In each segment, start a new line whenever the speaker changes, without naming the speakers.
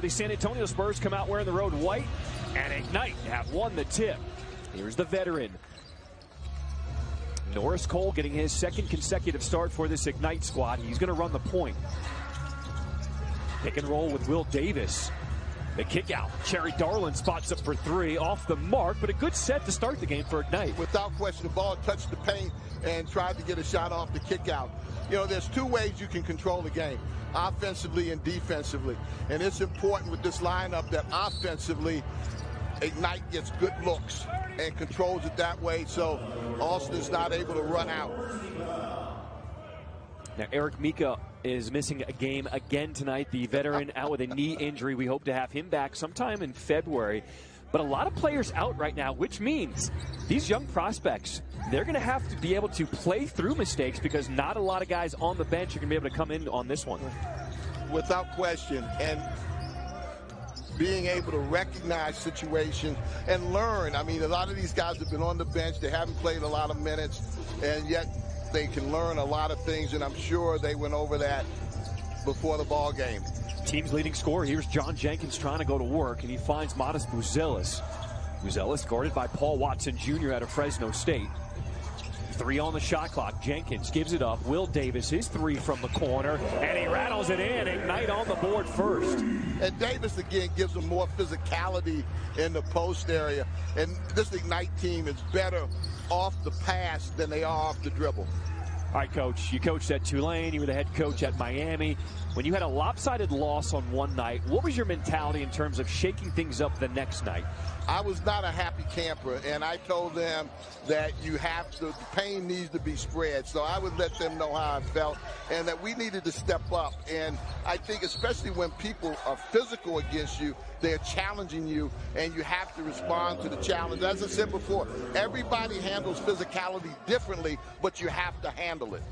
The San Antonio Spurs come out wearing the road white, and Ignite have won the tip. Here's the veteran. Norris Cole getting his second consecutive start for this Ignite squad. He's going to run the point. Pick and roll with Will Davis. The kick out. Cherry Darlin spots up for three. Off the mark, but a good set to start the game for Ignite.
Without question, the ball touched the paint and tried to get a shot off the kick out. You know, there's two ways you can control the game, offensively and defensively. And it's important with this lineup that offensively, Ignite gets good looks and controls it that way, so Austin's not able to run out.
Now, Eric Mika is missing a game again tonight. The veteran out with a knee injury. We hope to have him back sometime in February. But a lot of players out right now, which means these young prospects, they're going to have to be able to play through mistakes because not a lot of guys on the bench are going to be able to come in on this one.
Without question. And being able to recognize situations and learn. I mean, a lot of these guys have been on the bench. They haven't played a lot of minutes, and yet they can learn a lot of things, and I'm sure they went over that before the ball game.
Team's leading scorer. Here's John Jenkins trying to go to work, and he finds Modest Buzelis. Buzelis guarded by Paul Watson Jr. out of Fresno State. 3 on the shot clock. Jenkins gives it up. Will Davis, his 3 from the corner, and he rattles it in. Ignite on the board first.
And Davis, again, gives them more physicality in the post area. And this Ignite team is better off the pass than they are off the dribble.
All right, Coach, you coached at Tulane. You were the head coach at Miami. When you had a lopsided loss on one night, what was your mentality in terms of shaking things up the next night?
I was not a happy camper, and I told them that the pain needs to be spread. So I would let them know how I felt and that we needed to step up. And I think especially when people are physical against you, they're challenging you, and you have to respond to the challenge. As I said before, everybody handles physicality differently, but you have to handle it.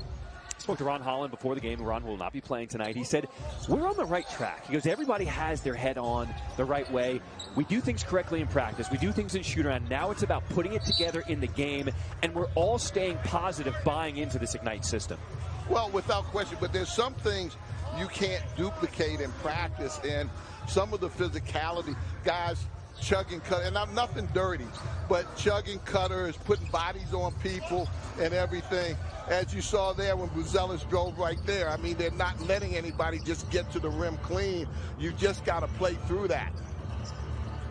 I spoke to Ron Holland before the game. Ron will not be playing tonight. He said, we're on the right track. He goes, everybody has their head on the right way. We do things correctly in practice. We do things in shoot-around. Now it's about putting it together in the game, and we're all staying positive, buying into this Ignite system.
Well, without question, but there's some things you can't duplicate in practice, and some of the physicality, guys chugging cutter, and I'm nothing dirty, but chugging cutters, putting bodies on people and everything. As you saw there when Buzelis drove right there, I mean, they're not letting anybody just get to the rim clean. You just got to play through that.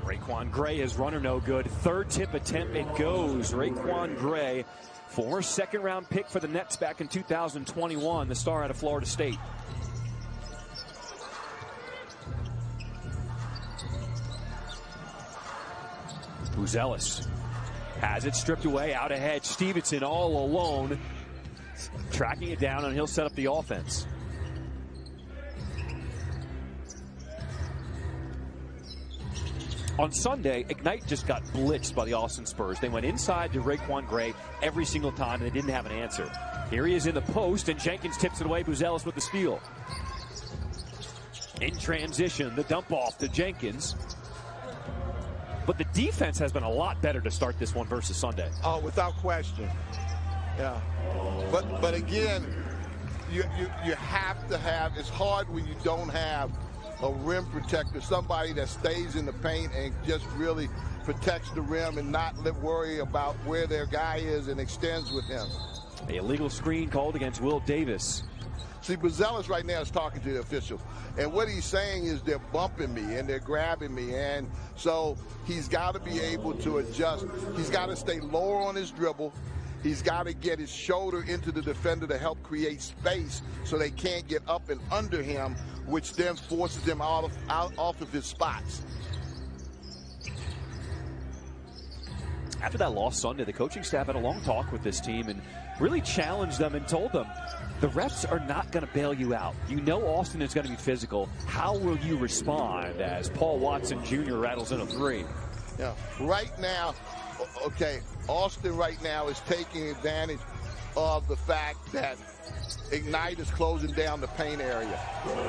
Raquan Gray, his runner no good. Third tip attempt, it goes. Raquan Gray, former second-round pick for the Nets back in 2021, the star out of Florida State. Buzelis has it stripped away, out ahead. Stevenson all alone, tracking it down, and he'll set up the offense. On Sunday, Ignite just got blitzed by the Austin Spurs. They went inside to Raquan Gray every single time, and they didn't have an answer. Here he is in the post, and Jenkins tips it away. Buzelis with the steal. In transition, the dump off to Jenkins. But the defense has been a lot better to start this one versus Sunday.
Oh, without question. Yeah. But again, you have to have, it's hard when you don't have a rim protector, somebody that stays in the paint and just really protects the rim and not worry about where their guy is and extends with him.
A illegal screen called against Will Davis.
See, Buzelis right now is talking to the official, and what he's saying is they're bumping me and they're grabbing me, and so he's got to be able to adjust. He's got to stay lower on his dribble. He's got to get his shoulder into the defender to help create space so they can't get up and under him, which then forces him off of his spots.
After that loss Sunday, the coaching staff had a long talk with this team and really challenged them and told them, the refs are not going to bail you out. You know Austin is going to be physical. How will you respond as Paul Watson Jr. rattles in a 3?
Yeah, right now, okay, Austin right now is taking advantage of the fact that Ignite is closing down the paint area,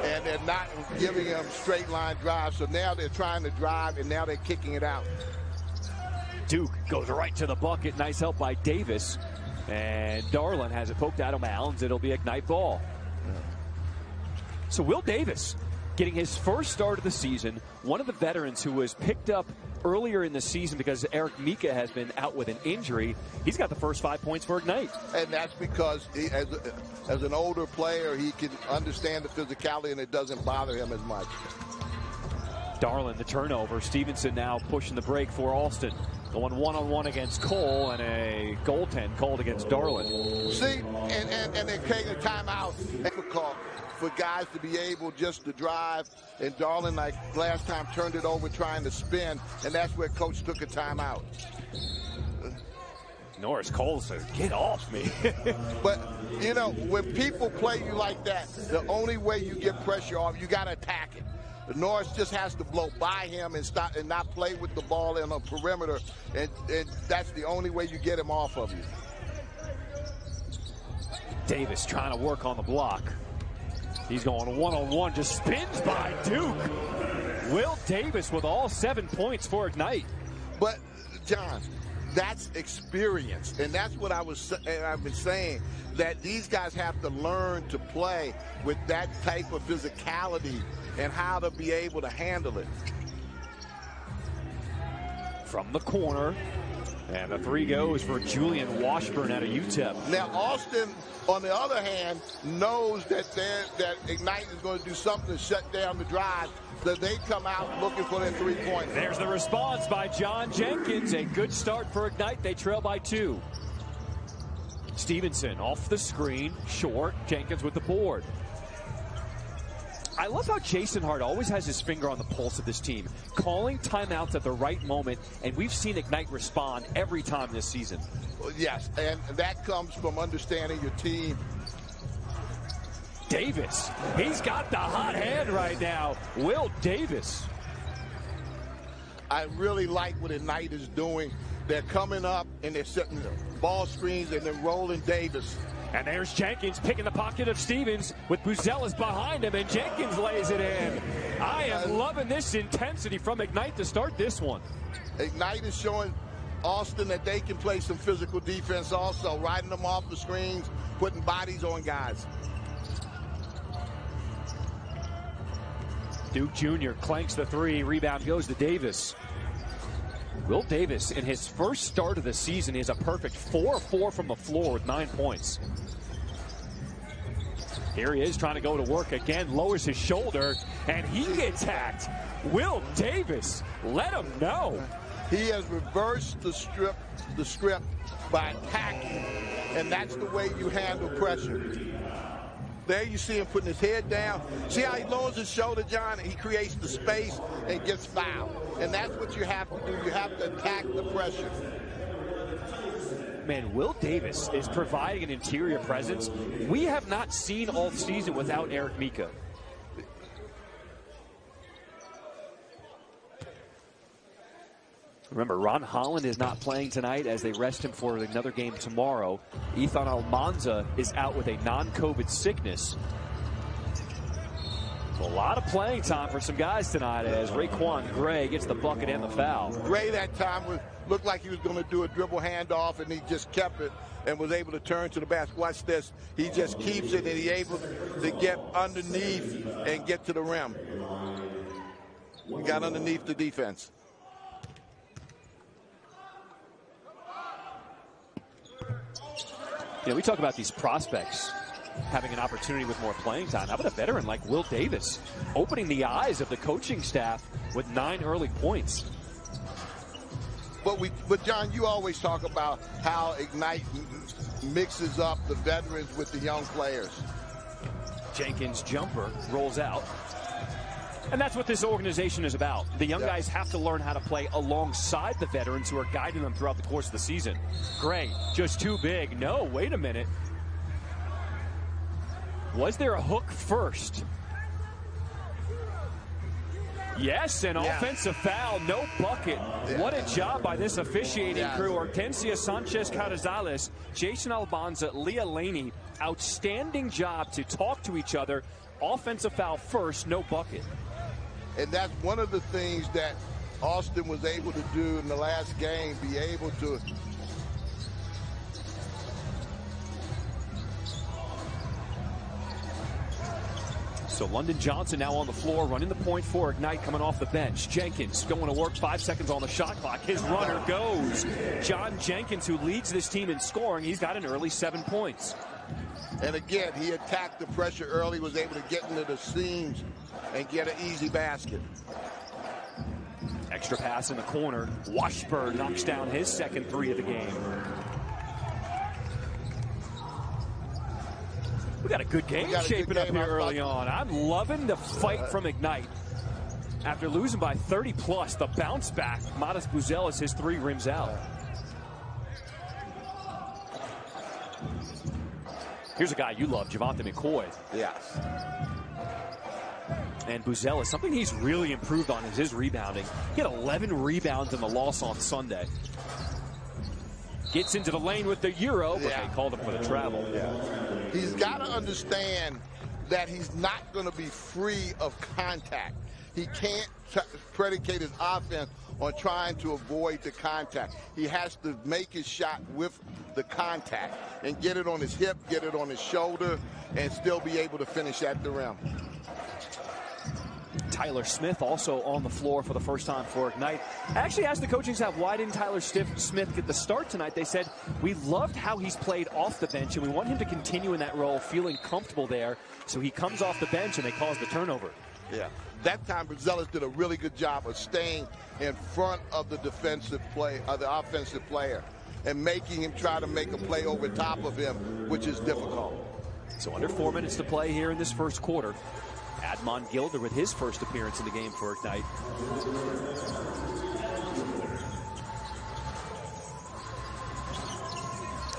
and they're not giving them straight line drives, so now they're trying to drive, and now they're kicking it out.
Duke goes right to the bucket. Nice help by Davis. And Darlin has it poked out of bounds. It'll be Ignite ball. So Will Davis getting his first start of the season, one of the veterans who was picked up earlier in the season because Eric Mika has been out with an injury. He's got the first 5 points for Ignite.
And that's because as an older player, he can understand the physicality and it doesn't bother him as much.
Darlin, the turnover. Stevenson now pushing the break for Alston. Going one-on-one against Cole, and a goaltend called against Darlin.
See, and they're taking a timeout. Difficult for guys to be able just to drive. And Darlin, like last time, turned it over trying to spin, and that's where Coach took a timeout.
Norris Cole said, "Get off me."
But, you know, when people play you like that, the only way you get pressure off, you got to attack it. Norris just has to blow by him and stop and not play with the ball in a perimeter, and that's the only way you get him off of you.
Davis trying to work on the block. He's going one-on-one, just spins by Duke. Will Davis with all 7 points for Ignite.
But, John, that's experience, and that's what I've been saying, that these guys have to learn to play with that type of physicality and how to be able to handle it.
From the corner, and the 3 goes for Julian Washburn out of UTEP.
Now, Alston, on the other hand, knows that Ignite is going to do something to shut down the drive, so they come out looking for their 3-point.
There's the response by John Jenkins. A good start for Ignite. They trail by 2. Stevenson off the screen, short. Jenkins with the board. I love how Jason Hart always has his finger on the pulse of this team, calling timeouts at the right moment, and we've seen Ignite respond every time this season.
Well, yes, and that comes from understanding your team.
Davis, he's got the hot hand right now. Will Davis.
I really like what Ignite is doing. They're coming up and they're setting ball screens and then rolling Davis.
And there's Jenkins picking the pocket of Stevens with Buzelis behind him, and Jenkins lays it in. I am loving this intensity from Ignite to start this one.
Ignite is showing Alston that they can play some physical defense also, riding them off the screens, putting bodies on guys.
Duke Jr. clanks the 3. Rebound goes to Davis. Will Davis, in his first start of the season, is a perfect 4-4 from the floor with 9 points. Here he is trying to go to work again, lowers his shoulder, and he gets hacked. Will Davis, let him know.
He has reversed the script by attacking, and that's the way you handle pressure. There you see him putting his head down. See how he lowers his shoulder, John? He creates the space and gets fouled. And that's what you have to do. You have to attack the pressure.
Man, Will Davis is providing an interior presence we have not seen all season without Eric Mika. Remember, Ron Holland is not playing tonight as they rest him for another game tomorrow. Ethan Almanza is out with a non-COVID sickness. A lot of playing time for some guys tonight as Raquan Gray gets the bucket and the foul.
Gray that time looked like he was going to do a dribble handoff, and he just kept it and was able to turn to the basket. Watch this. He just keeps it, and he's able to get underneath and get to the rim. He got underneath the defense.
You know, we talk about these prospects having an opportunity with more playing time. How about a veteran like Will Davis opening the eyes of the coaching staff with 9 early points?
But John, you always talk about how Ignite mixes up the veterans with the young players.
Jenkins' jumper rolls out. And that's what this organization is about. The young guys have to learn how to play alongside the veterans who are guiding them throughout the course of the season. Gray, just too big. No, wait a minute. Was there a hook first? Yes, an offensive foul, no bucket. What a job by this officiating crew. Hortensia Sanchez-Carrizales, Jason Albanza, Leah Laney. Outstanding job to talk to each other. Offensive foul first, no bucket.
And that's one of the things that Alston was able to do in the last game, be able to
So London Johnson now on the floor, running the point for Ignite, coming off the bench. Jenkins going to work, 5 seconds on the shot clock. His runner goes. John Jenkins, who leads this team in scoring, he's got an early 7 points.
And again, he attacked the pressure early, was able to get into the seams and get an easy basket.
Extra pass in the corner. Washburn knocks down his second 3 of the game. We got a good game shaping up here early on. I'm loving the fight from Ignite. After losing by 30 plus, the bounce back. Matas Buzelis, his 3 rims out. Here's a guy you love, Javonte McCoy.
Yes.
And Buzelis, something he's really improved on is his rebounding. He had 11 rebounds in the loss on Sunday. Gets into the lane with the Euro, but they called him for the travel.
He's got to understand that he's not going to be free of contact. He can't predicate his offense on trying to avoid the contact. He has to make his shot with the contact and get it on his hip, get it on his shoulder, and still be able to finish at the rim.
Tyler Smith also on the floor for the first time for Ignite. I actually asked the coaching staff, why didn't Tyler Smith get the start tonight? They said, we loved how he's played off the bench, and we want him to continue in that role, feeling comfortable there. So he comes off the bench, and they cause the turnover.
Yeah. That time, Buzelis did a really good job of staying in front of the defensive play, the offensive player, and making him try to make a play over top of him, which is difficult.
So under 4 minutes to play here in this first quarter. Admon Gilder with his first appearance in the game for Ignite.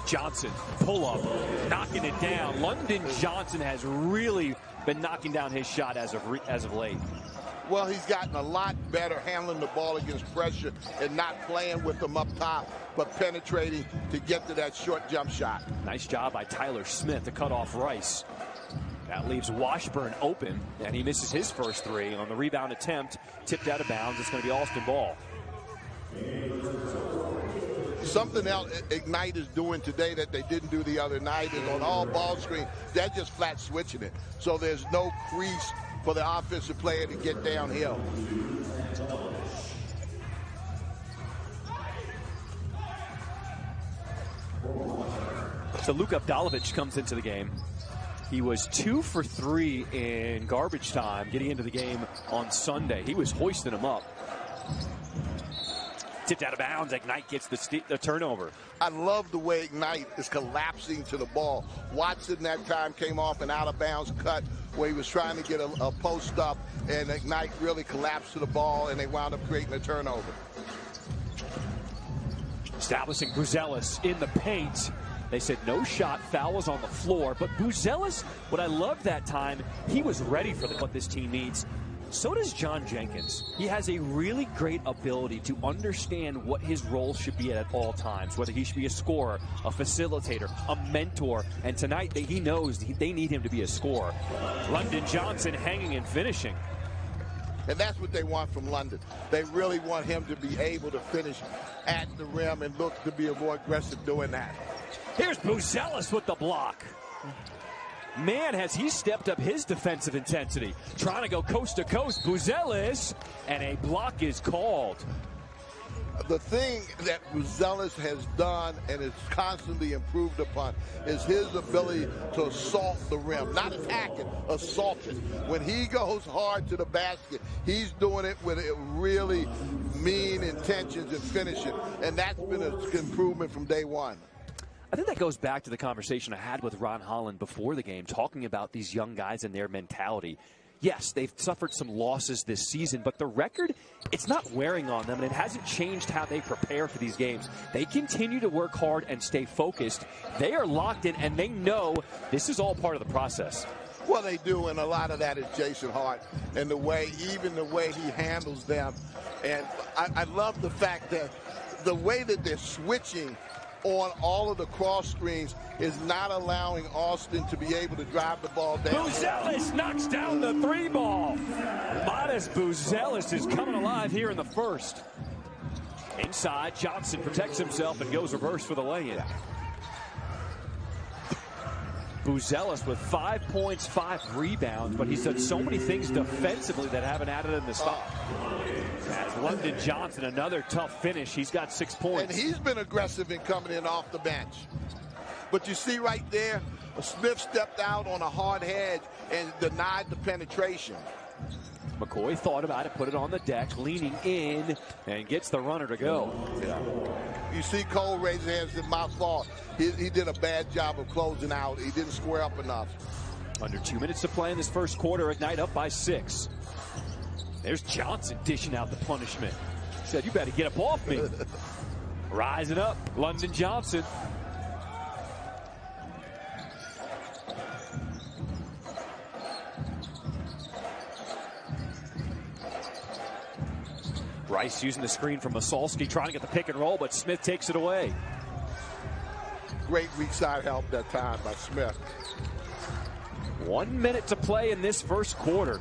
Johnson, pull up, knocking it down. London Johnson has really been knocking down his shot as of late.
Well, he's gotten a lot better handling the ball against pressure and not playing with them up top, but penetrating to get to that short jump shot.
Nice job by Tyler Smith to cut off Rice. That leaves Washburn open, and he misses his first 3 on the rebound attempt. Tipped out of bounds. It's going to be Austin Ball.
Something else Ignite is doing today that they didn't do the other night is on all ball screen, they're just flat switching it. So there's no crease for the offensive player to get downhill.
So Luka Abdalovic comes into the game. He was 2 for 3 in garbage time getting into the game on Sunday. He was hoisting him up. Tipped out of bounds. Ignite gets the turnover.
I love the way Ignite is collapsing to the ball. Watson that time came off an out-of-bounds cut where he was trying to get a post up, and Ignite really collapsed to the ball, and they wound up creating a turnover.
Establishing Buzelis in the paint. They said no shot, foul was on the floor. But Buzelis, what I loved that time, he was ready for what this team needs. So does John Jenkins. He has a really great ability to understand what his role should be at all times, whether he should be a scorer, a facilitator, a mentor. And tonight, he knows they need him to be a scorer. London Johnson hanging and finishing.
And that's what they want from London. They really want him to be able to finish at the rim and look to be more aggressive doing that.
Here's Buzelis with the block. Man, has he stepped up his defensive intensity. Trying to go coast to coast. Buzelis, and a block is called.
The thing that Buzelis has done and is constantly improved upon is his ability to assault the rim. Not attack it, assault it. When he goes hard to the basket, he's doing it with really mean intentions and finishing. And that's been an improvement from day one.
I think that goes back to the conversation I had with Ron Holland before the game, talking about these young guys and their mentality. Yes, they've suffered some losses this season, but the record, it's not wearing on them, and it hasn't changed how they prepare for these games. They continue to work hard and stay focused. They are locked in, and they know this is all part of the process.
Well, they do, and a lot of that is Jason Hart and the way he handles them. And I love the fact that the way that they're switching on all of the cross screens is not allowing Austin to be able to drive the ball down.
Buzelis knocks down the 3-ball. Matas Buzelis is coming alive here in the first. Inside, Johnson protects himself and goes reverse for the lay-in. Buzelis with 5 points, 5 rebounds, but he's done so many things defensively that haven't added in the stop. As London Johnson, another tough finish. He's got 6 points.
And he's been aggressive in coming in off the bench. But you see right there, Smith stepped out on a hard hedge and denied the penetration.
McCoy thought about it, put it on the deck, leaning in, and gets the runner to go.
Yeah. You see Cole raise his hands, it's my fault. He did a bad job of closing out. He didn't square up enough.
Under 2 minutes to play in this first quarter. Ignite up by 6. There's Johnson dishing out the punishment. He said, you better get up off me. Rising up, London Johnson. Rice using the screen from Masalski, trying to get the pick and roll, but Smith takes it away.
Great weak side help that time by Smith.
1 minute to play in this first quarter.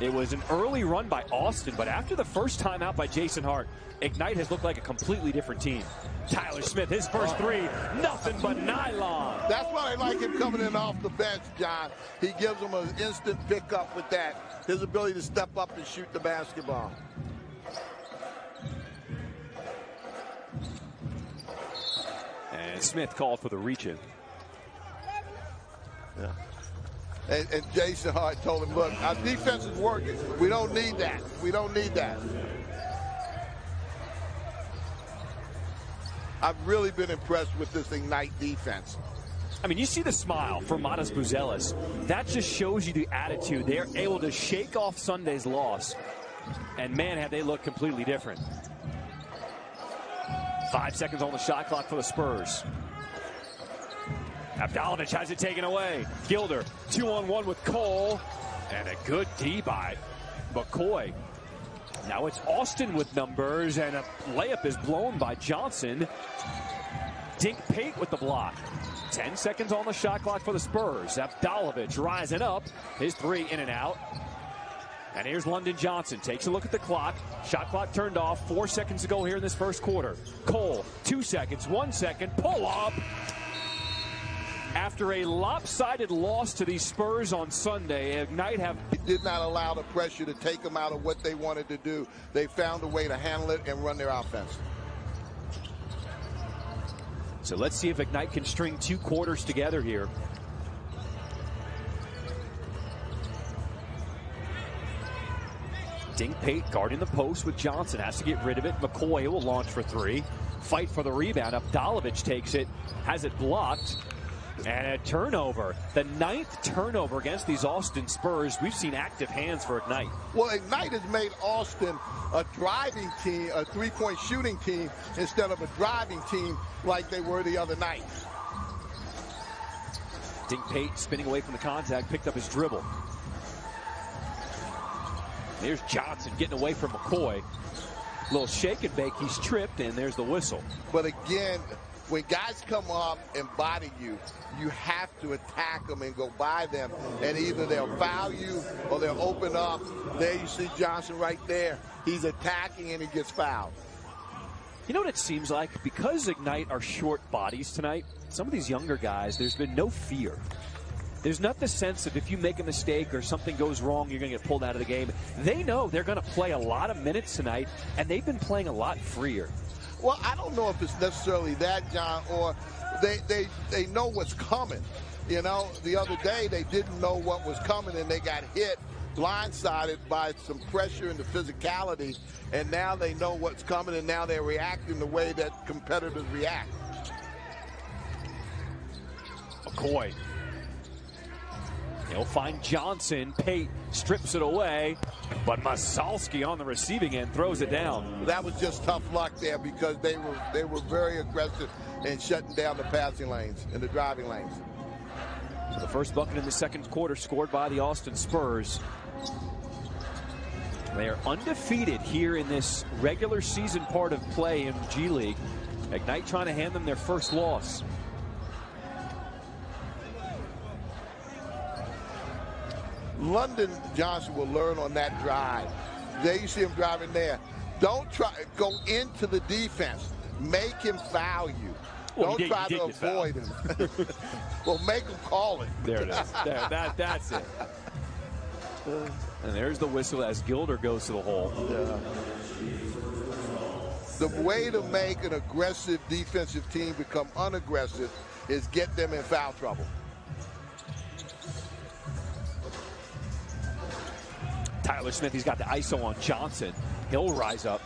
It was an early run by Austin, but after the first time out by Jason Hart, Ignite has looked like a completely different team. Tyler Smith, his first three, nothing but nylon.
That's why I like him coming in off the bench, John. He gives them an instant pickup with that. His ability to step up and shoot the basketball.
And Smith called for the reach-in.
Yeah. And Jason Hart told him, look, our defense is working. We don't need that. We don't need that. I've really been impressed with this Ignite defense.
I mean, you see the smile for Matas Buzelis. That just shows you the attitude. They're able to shake off Sunday's loss. And, man, have they looked completely different. 5 seconds on the shot clock for the Spurs. Avdalovic has it taken away. Gilder, 2-on-1 with Cole. And a good D by McCoy. Now it's Austin with numbers, and a layup is blown by Johnson. Dink Pate with the block. 10 seconds on the shot clock for the Spurs. Avdalovic rising up. His three in and out. And here's London Johnson. Takes a look at the clock. Shot clock turned off. 4 seconds to go here in this first quarter. Cole, 2 seconds, 1 second. Pull up. After a lopsided loss to these Spurs on Sunday, Ignite have...
He did not allow the pressure to take them out of what they wanted to do. They found a way to handle it and run their offense.
So let's see if Ignite can string 2 quarters together here. Dink Pate guarding the post with Johnson. Has to get rid of it. McCoy will launch for 3. Fight for the rebound. Avdalovic takes it. Has it blocked. And a turnover. The 9th turnover against these Austin Spurs. We've seen active hands for Ignite.
Well, Ignite has made Austin a driving team, a three-point shooting team, instead of a driving team like they were the other night.
Dink Pate spinning away from the contact, picked up his dribble. There's Johnson getting away from McCoy. Little shake and bake, he's tripped, and there's the whistle.
But again, when guys come up and body you, you have to attack them and go by them. And either they'll foul you or they'll open up. There you see Johnson right there. He's attacking and he gets fouled.
You know what it seems like? Because Ignite are short bodies tonight, some of these younger guys, there's been no fear. There's not the sense of if you make a mistake or something goes wrong, you're going to get pulled out of the game. They know they're going to play a lot of minutes tonight, and they've been playing a lot freer.
Well, I don't know if it's necessarily that, John, or they know what's coming. You know, the other day they didn't know what was coming, and they got hit, blindsided by some pressure and the physicality, and now they know what's coming, and now they're reacting the way that competitors react.
McCoy. He'll find Johnson. Pate strips it away, but Masalski on the receiving end throws it down.
That was just tough luck there because they were very aggressive in shutting down the passing lanes and the driving lanes.
So the first bucket in the second quarter scored by the Austin Spurs. They are undefeated here in this regular season part of play in G League. Ignite trying to hand them their first loss.
London Johnson will learn on that drive. There you see him driving there. Don't try go into the defense. Make him foul you.
Well,
Don't try to avoid him. Well, make him call it.
There it is. That's it. And there's the whistle as Gilder goes to the hole.
The way to make an aggressive defensive team become unaggressive is get them in foul trouble.
Tyler Smith, he's got the ISO on Johnson. He'll rise up.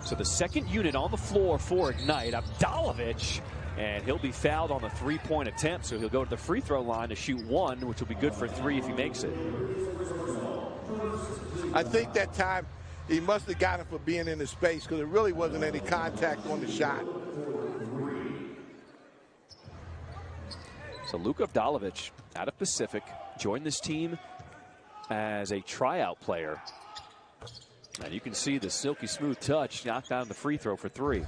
So the second unit on the floor for Ignite, Avdalovic, and he'll be fouled on the three-point attempt, so he'll go to the free throw line to shoot one, which will be good for three if he makes it.
I think that time he must have got him for being in his space because there really wasn't any contact on the shot.
So Luka Avdalovic out of Pacific joined this team as a tryout player. And you can see the silky smooth touch, knocked down the free throw for three.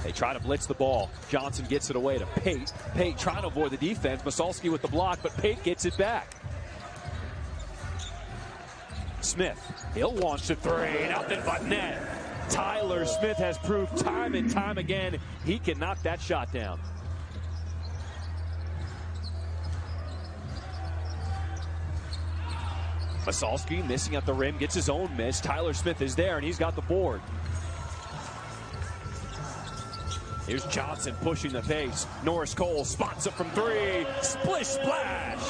They try to blitz the ball. Johnson gets it away to Pate. Pate trying to avoid the defense. Masalski with the block, but Pate gets it back. Smith, he'll launch the three, nothing but net. Tyler Smith has proved time and time again he can knock that shot down. Masalski missing at the rim, gets his own miss. Tyler Smith is there, and he's got the board. Here's Johnson pushing the pace. Norris Cole spots up from three. Splish splash.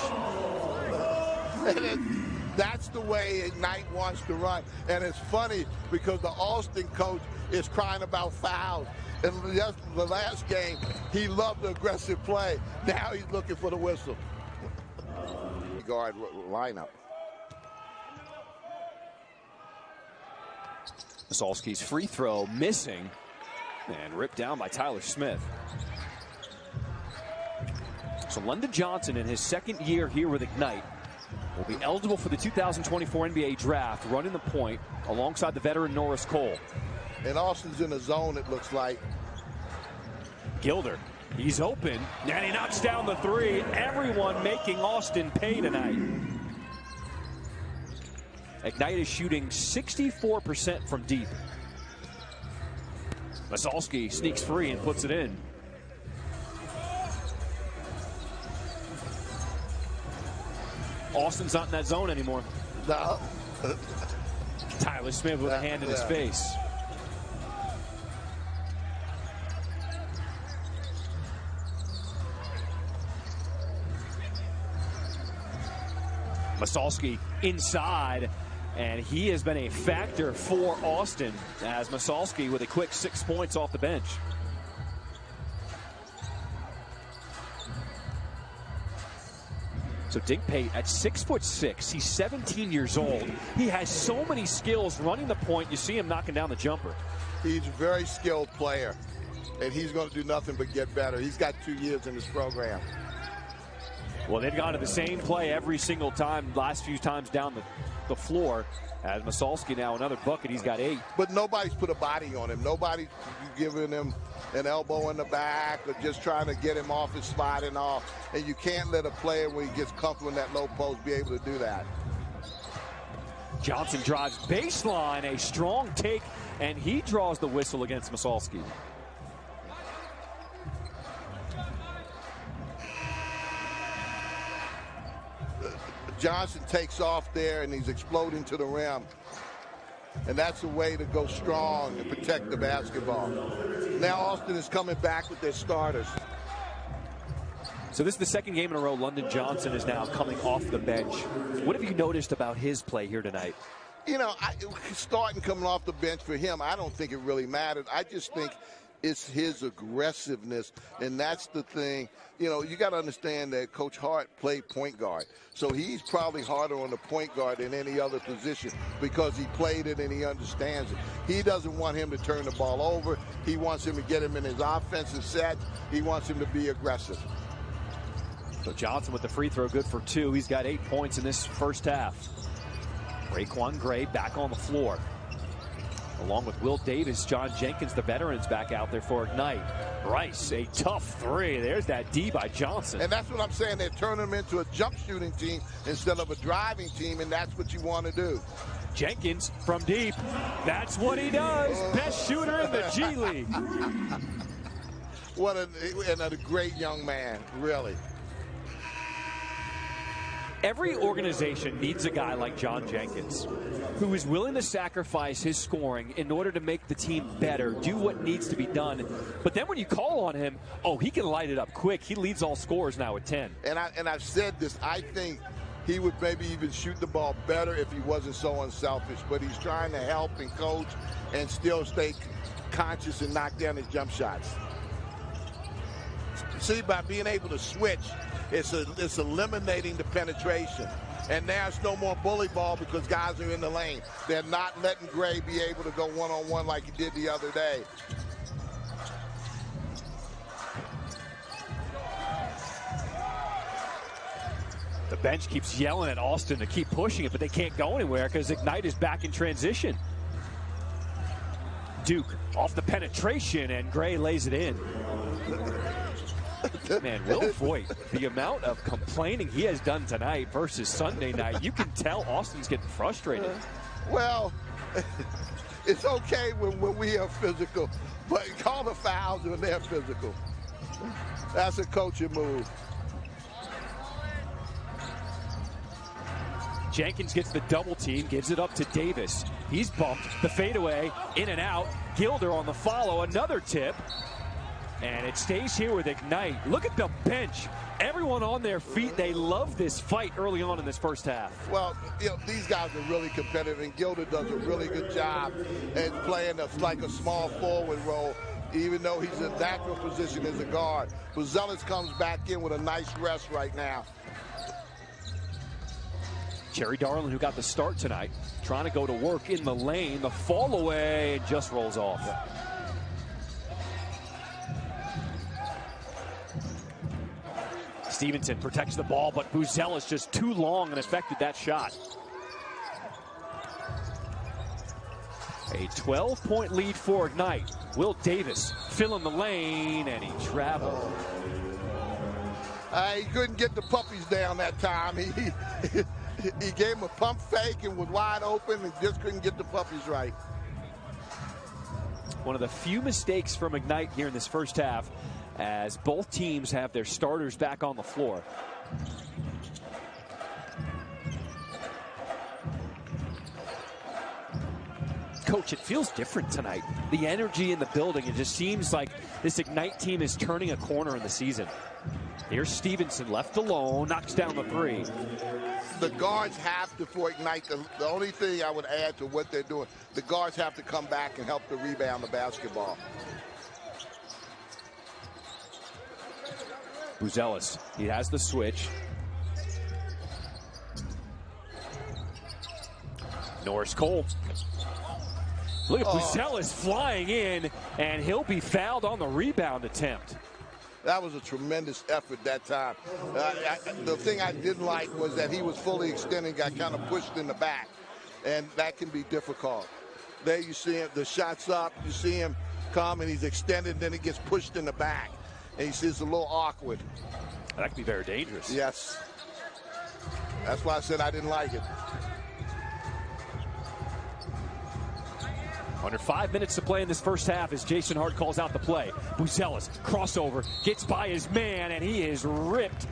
That's the way Ignite wants to run. And it's funny because the Austin coach is crying about fouls. And the last game, he loved the aggressive play. Now he's looking for the whistle. Guard lineup.
Masalski's free throw missing. And ripped down by Tyler Smith. So London Johnson in his second year here with Ignite will be eligible for the 2024 NBA draft, running the point alongside the veteran Norris Cole.
And Austin's in a zone, it looks like.
Gilder, he's open, and he knocks down the three. Everyone making Austin pay tonight. Ignite is shooting 64% from deep. Masalski sneaks free and puts it in. Austin's not in that zone anymore.
No.
Tyler Smith with a hand in his face. Masalski inside. And he has been a factor for Austin as Masalski with a quick 6 points off the bench. So Dink Pate at 6'6", he's 17 years old. He has so many skills running the point. You see him knocking down the jumper.
He's a very skilled player, and he's going to do nothing but get better. He's got 2 years in this program.
Well, they've gone to the same play every single time, last few times down the floor. As Masalski now another bucket, he's got 8.
But nobody's put a body on him. Nobody's giving him an elbow in the back or just trying to get him off his spot and all. And you can't let a player, when he gets comfortable in that low post, be able to do that.
Johnson drives baseline, a strong take, and he draws the whistle against Masalski.
Johnson takes off there, and he's exploding to the rim. And that's the way to go strong and protect the basketball. Now Austin is coming back with their starters.
So this is the second game in a row London Johnson is now coming off the bench. What have you noticed about his play here tonight?
You know, starting coming off the bench for him, I don't think it really mattered. I just think it's his aggressiveness, and that's the thing. You know, you got to understand that Coach Hart played point guard, so he's probably harder on the point guard than any other position because he played it and he understands it. He doesn't want him to turn the ball over. He wants him to get him in his offensive set. He wants him to be aggressive.
So Johnson with the free throw, good for 2. He's got 8 points in this first half. Raquan Gray back on the floor. Along with Will Davis, John Jenkins, the veterans, back out there for Ignite. Rice, a tough three. There's that D by Johnson.
And that's what I'm saying. They're turning them into a jump shooting team instead of a driving team, and that's what you want to do.
Jenkins from deep. That's what he does. Best shooter in the G League.
What a great young man, really.
Every organization needs a guy like John Jenkins who is willing to sacrifice his scoring in order to make the team better, do what needs to be done. But then when you call on him, oh, he can light it up quick. He leads all scorers now with 10.
And I've said this, I think he would maybe even shoot the ball better if he wasn't so unselfish. But he's trying to help and coach and still stay conscious and knock down his jump shots. See, by being able to switch, it's eliminating the penetration. And now it's no more bully ball because guys are in the lane. They're not letting Gray be able to go one-on-one like he did the other day.
The bench keeps yelling at Austin to keep pushing it, but they can't go anywhere because Ignite is back in transition. Duke off the penetration, and Gray lays it in. Man, Will Voigt, the amount of complaining he has done tonight versus Sunday night, you can tell Austin's getting frustrated.
Well, it's okay when we are physical, but call the fouls when they're physical. That's a coaching move.
Jenkins gets the double team, gives it up to Davis. He's bumped, the fadeaway, in and out. Gilder on the follow, another tip. And it stays here with Ignite. Look at the bench. Everyone on their feet. They love this fight early on in this first half.
Well, you know, these guys are really competitive, and Gilder does a really good job at playing like a small forward role, even though he's in natural position as a guard. Buzelis comes back in with a nice rest right now.
Jerry Darlin, who got the start tonight, trying to go to work in the lane. The fall away just rolls off. Stevenson protects the ball, but Buzelis just too long and affected that shot. A 12-point lead for Ignite. Will Davis filling the lane, and he traveled.
He couldn't get the puppies down that time. He gave him a pump fake and was wide open and just couldn't get the puppies right.
One of the few mistakes from Ignite here in this first half, as both teams have their starters back on the floor. Coach, it feels different tonight. The energy in the building, it just seems like this Ignite team is turning a corner in the season. Here's Stevenson left alone, knocks down the three.
The guards have to, for Ignite, the only thing I would add to what they're doing, the guards have to come back and help to rebound the basketball.
Buzelis, he has the switch. Norris Cole. Look at Buzelis flying in, and he'll be fouled on the rebound attempt.
That was a tremendous effort that time. The thing I didn't like was that he was fully extended, got kind of pushed in the back, and that can be difficult. There you see him, the shot's up, you see him come, and he's extended, then he gets pushed in the back. And he says it's a little awkward.
That could be very dangerous.
Yes. That's why I said I didn't like it.
Under 5 minutes to play in this first half as Jason Hart calls out the play. Buzelis, crossover, gets by his man, and he is ripped.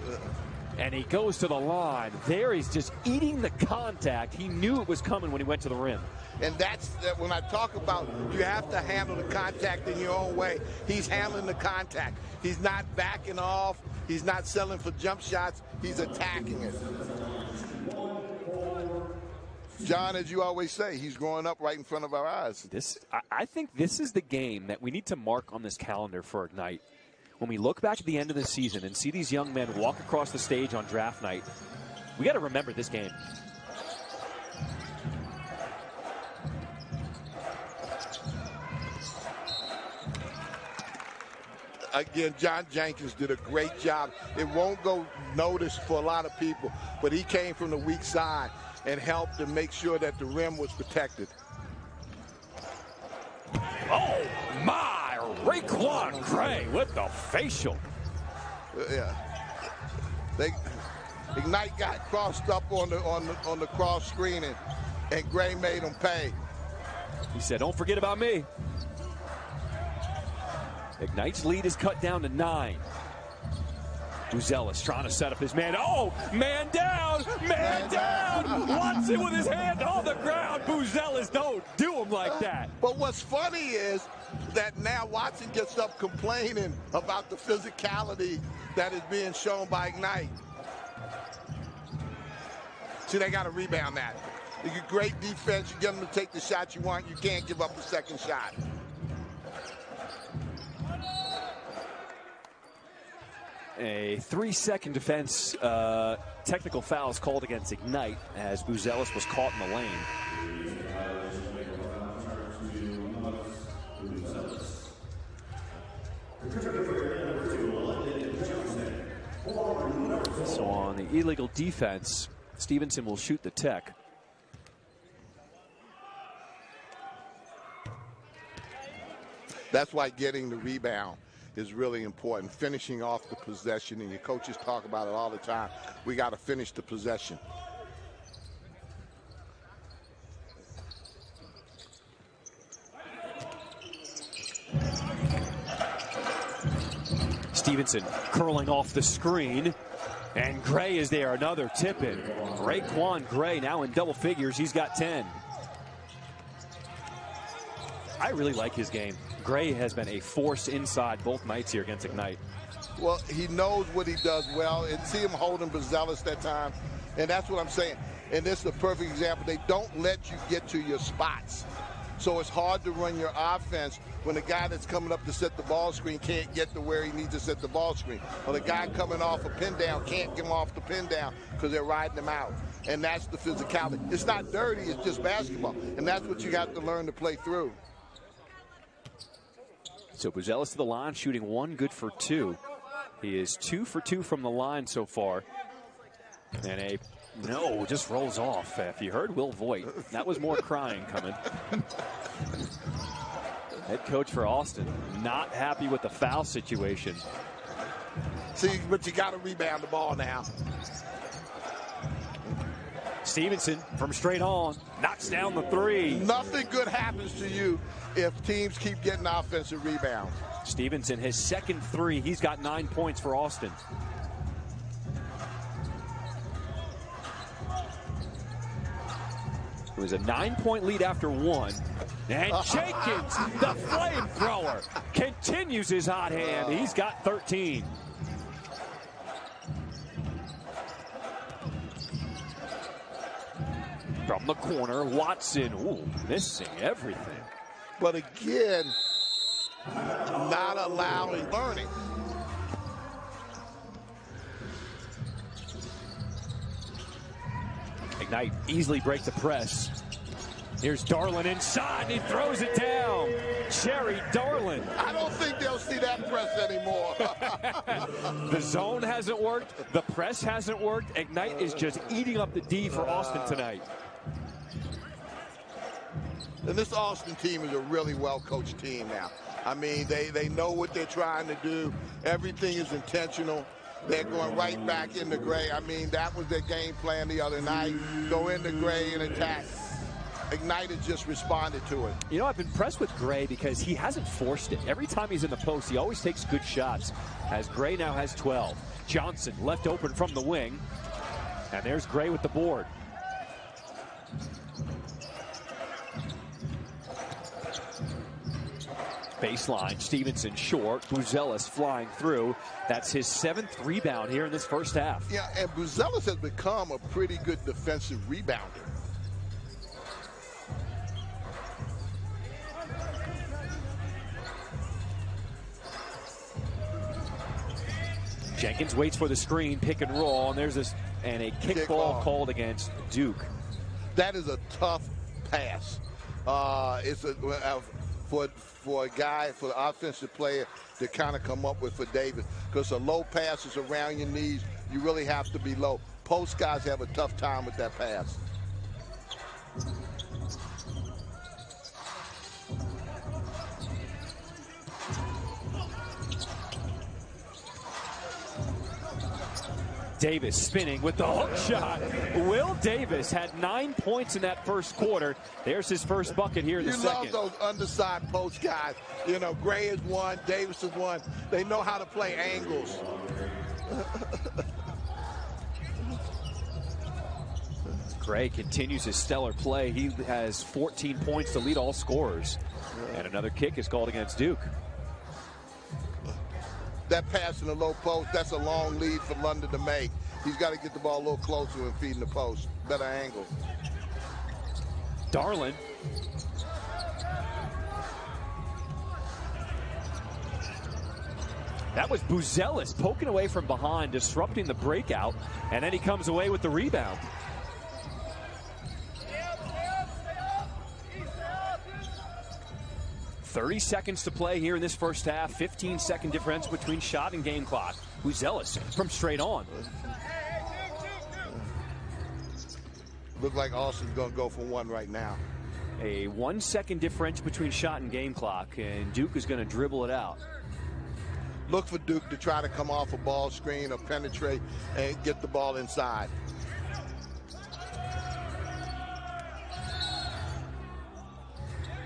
And he goes to the line. There he's just eating the contact. He knew it was coming when he went to the rim.
And that's when I talk about you have to handle the contact in your own way. He's handling the contact. He's not backing off. He's not selling for jump shots. He's attacking it. John, as you always say, he's growing up right in front of our eyes.
I think this is the game that we need to mark on this calendar for Ignite. When we look back at the end of the season and see these young men walk across the stage on draft night, we got to remember this game.
Again, John Jenkins did a great job. It won't go noticed for a lot of people, but he came from the weak side and helped to make sure that the rim was protected.
Raekwon Gray with the facial.
Yeah. Ignite got crossed up on the cross screen, and Gray made him pay.
He said, "Don't forget about me." Ignite's lead is cut down to 9. Buzelis trying to set up his man. Oh, man down, man down. Watson with his hand on the ground. Buzelis, don't do him like that.
But what's funny is that now Watson gets up complaining about the physicality that is being shown by Ignite. See, they got to rebound that. You get great defense. You get them to take the shot you want. You can't give up the second shot.
A 3-second defense technical fouls called against Ignite as Buzelis was caught in the lane. So on the illegal defense, Stevenson will shoot the tech.
That's why getting the rebound is really important. Finishing off the possession, and your coaches talk about it all the time. We got to finish the possession.
Stevenson curling off the screen, and Gray is there, another tip-in. Raekwon Gray now in double figures. He's got 10. I really like his game. Gray has been a force inside both nights here against Ignite.
Well, he knows what he does well. And see him holding Buzelis that time. And that's what I'm saying. And this is a perfect example. They don't let you get to your spots. So it's hard to run your offense when the guy that's coming up to set the ball screen can't get to where he needs to set the ball screen. Or the guy coming off a pin down can't get him off the pin down because they're riding him out. And that's the physicality. It's not dirty. It's just basketball. And that's what you got to learn to play through.
So Buzelis to the line, shooting 1, good for 2. He is 2 for 2 from the line so far. And no, just rolls off. If you heard Will Voigt, that was more crying coming. Head coach for Austin, not happy with the foul situation.
See, but you got to rebound the ball now.
Stevenson from straight on knocks down the 3.
Nothing good happens to you if teams keep getting offensive rebounds.
Stevenson, his second 3. He's got 9 points for Austin. It was a 9-point lead after 1. And Jenkins, the flamethrower, continues his hot hand. He's got 13. From the corner, Watson, missing everything.
But again, not allowing learning.
Ignite easily break the press. Here's Darlin inside, and he throws it down. Cherry Darlin.
I don't think they'll see that press anymore.
The zone hasn't worked. The press hasn't worked. Ignite is just eating up the D for Austin tonight.
And this Austin team is a really well-coached team now. I mean, they know what they're trying to do. Everything is intentional. They're going right back into Gray. I mean, that was their game plan the other night. Go into Gray and attack. Ignite has just responded to it.
You know, I've been impressed with Gray because he hasn't forced it. Every time he's in the post, he always takes good shots, as Gray now has 12. Johnson left open from the wing. And there's Gray with the board. Baseline, Stevenson short, Buzelis flying through. That's his 7th rebound here in this first half.
Yeah, and Buzelis has become a pretty good defensive rebounder.
Jenkins waits for the screen, pick and roll, and there's this, and a kickball called against Duke.
That is a tough pass. It's for a guy, for the offensive player to kind of come up with for Davis, because a low pass is around your knees. You really have to be low. Post guys have a tough time with that pass.
Davis spinning with the hook shot. Will Davis had 9 points in that first quarter. There's his first bucket here in the second.
You love those underside post guys. You know, Gray is one, Davis is one. They know how to play angles.
Gray continues his stellar play. He has 14 points to lead all scorers. And another kick is called against Duke.
That pass in the low post, that's a long lead for London to make. He's got to get the ball a little closer and feeding the post. Better angle.
Darlin. That was Buzelis poking away from behind, disrupting the breakout, and then he comes away with the rebound. "30 seconds to play here in this first half. 15-second difference between shot and game clock. Buzelis from straight on.
Look like Austin's going to go for one right now.
A 1 second difference between shot and game clock, and Duke is going to dribble it out.
Look for Duke to try to come off a ball screen or penetrate and get the ball inside.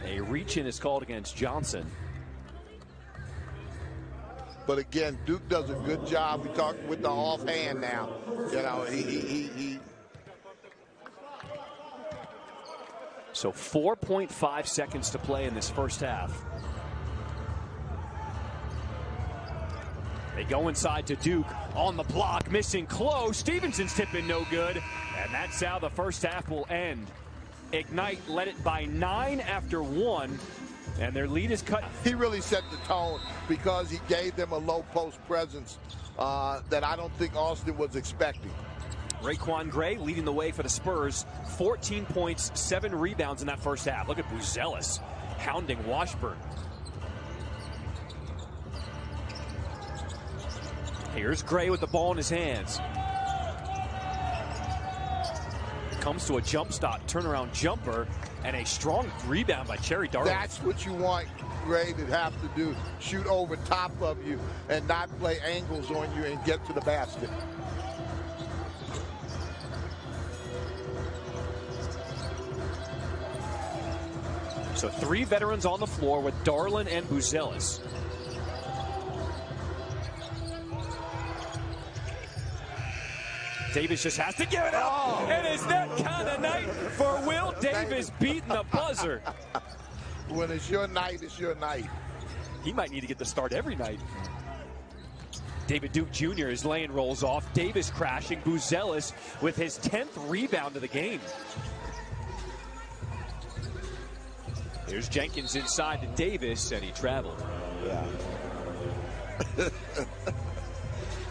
A reach-in is called against Johnson.
But again, Duke does a good job. We talk with the offhand now. You know, he
So 4.5 seconds to play in this first half. They go inside to Duke on the block, missing close. Stevenson's tipping no good. And that's how the first half will end. Ignite led it by 9 after 1, and their lead is cut.
He really set the tone because he gave them a low post presence that I don't think Austin was expecting.
Raquan Gray leading the way for the Spurs. 14 points, 7 rebounds in that first half. Look at Buzelis hounding Washburn. Here's Gray with the ball in his hands. Comes to a jump stop, turnaround jumper, and a strong rebound by Cherry Darlin.
That's what you want Gray to have to do. Shoot over top of you and not play angles on you and get to the basket.
So 3 veterans on the floor with Darlin and Buzelis. Davis just has to give it up. And it's that kind of night for Will Davis beating the buzzer.
When it's your night, it's your night.
He might need to get the start every night. David Duke Jr. His lane rolls off. Davis crashing. Buzelis with his 10th rebound of the game. Here's Jenkins inside to Davis, and he traveled.
Yeah.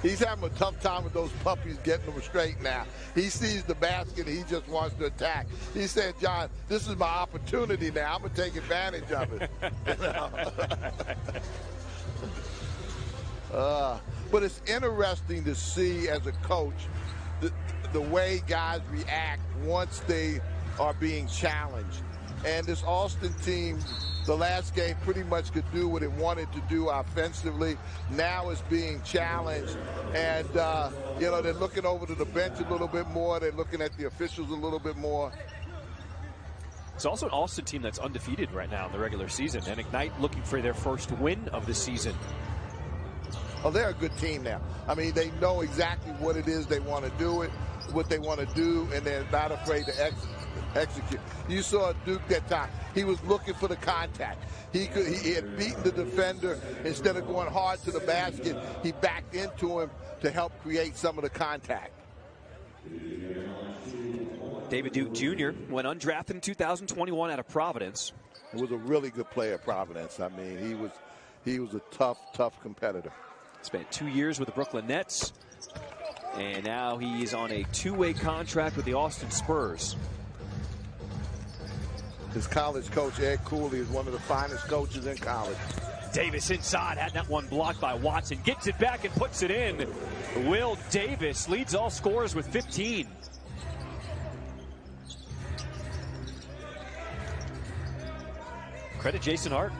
He's having a tough time with those puppies getting them straight now. He sees the basket and he just wants to attack. He said, John, this is my opportunity now. I'm going to take advantage of it. But it's interesting to see as a coach the way guys react once they are being challenged. And this Austin team, the last game pretty much could do what it wanted to do offensively. Now it's being challenged. And, you know, they're looking over to the bench a little bit more. They're looking at the officials a little bit more.
It's also an Austin team that's undefeated right now in the regular season. And Ignite looking for their first win of the season.
Oh, they're a good team now. I mean, they know exactly what it is they want to do, what they want to do, and they're not afraid to execute. You saw Duke that time. He was looking for the contact. He had beaten the defender. Instead of going hard to the basket, he backed into him to help create some of the contact.
David Duke Jr. went undrafted in 2021 out of Providence.
He was a really good player at Providence. I mean, he was a tough competitor.
Spent 2 years with the Brooklyn Nets, and now he's on a 2-way contract with the Austin Spurs.
His college coach, Ed Cooley, is one of the finest coaches in college.
Davis inside, had that one blocked by Watson. Gets it back and puts it in. Will Davis leads all scorers with 15. Credit Jason Hart.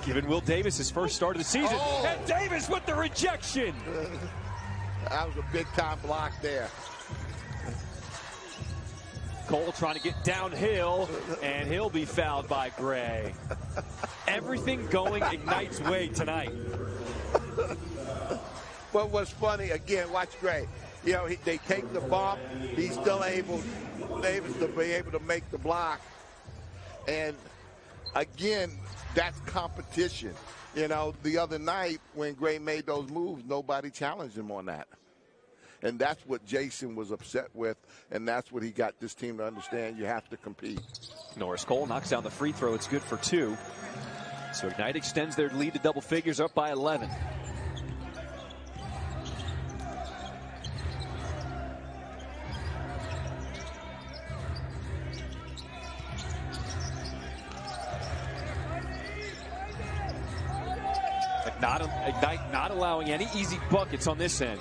Giving Will Davis his first start of the season.
Oh.
And Davis with the rejection.
That was a big-time block there.
Cole trying to get downhill, and he'll be fouled by Gray. Everything going Ignite's way tonight.
But what's funny, again, watch Gray. You know, they take the bump. He's still able to be able to make the block. And, again, that's competition. You know, the other night when Gray made those moves, nobody challenged him on that. And that's what Jason was upset with, and that's what he got this team to understand. You have to compete.
Norris Cole knocks down the free throw. It's good for 2. So Ignite extends their lead to double figures, up by 11. Ignite not allowing any easy buckets on this end.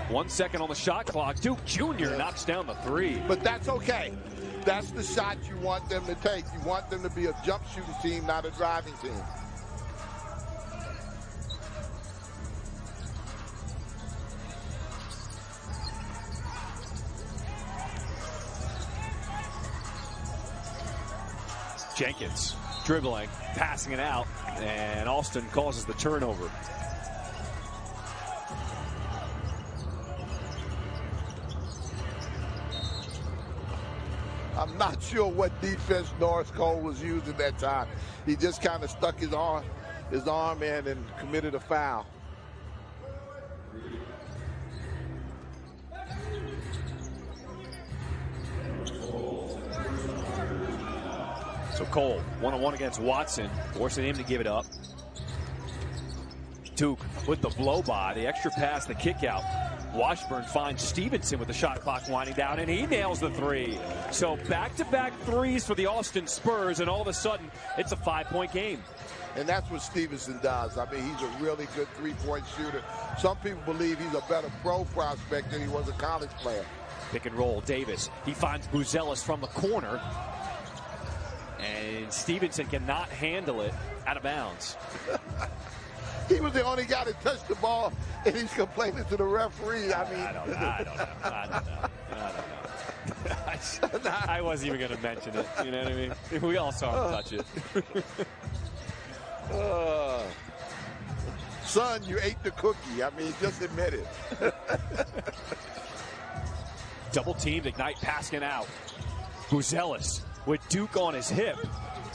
1 second on the shot clock. Duke Jr. knocks down the 3.
But that's okay. That's the shot you want them to take. You want them to be a jump shooting team, not a driving team.
Jenkins dribbling, passing it out, and Alston causes the turnover.
I'm not sure what defense Norris Cole was using that time. He just kind of stuck his arm in and committed a foul.
So Cole, one-on-one against Watson, forcing him to give it up. Duke with the blow by, the extra pass, the kick out. Washburn finds Stevenson with the shot clock winding down, and he nails the 3. So back-to-back 3s for the Austin Spurs, and all of a sudden, it's a 5-point game.
And that's what Stevenson does. I mean, he's a really good three-point shooter. Some people believe he's a better pro prospect than he was a college player.
Pick and roll, Davis. He finds Buzelis from the corner, and Stevenson cannot handle it out of bounds.
He was the only guy that touched the ball, and he's complaining to the referee. I mean,
I don't know. I wasn't even going to mention it. You know what I mean? We all saw him touch it.
Son, you ate the cookie. I mean, just admit it.
Double teamed, Ignite passing out. Buzelis with Duke on his hip.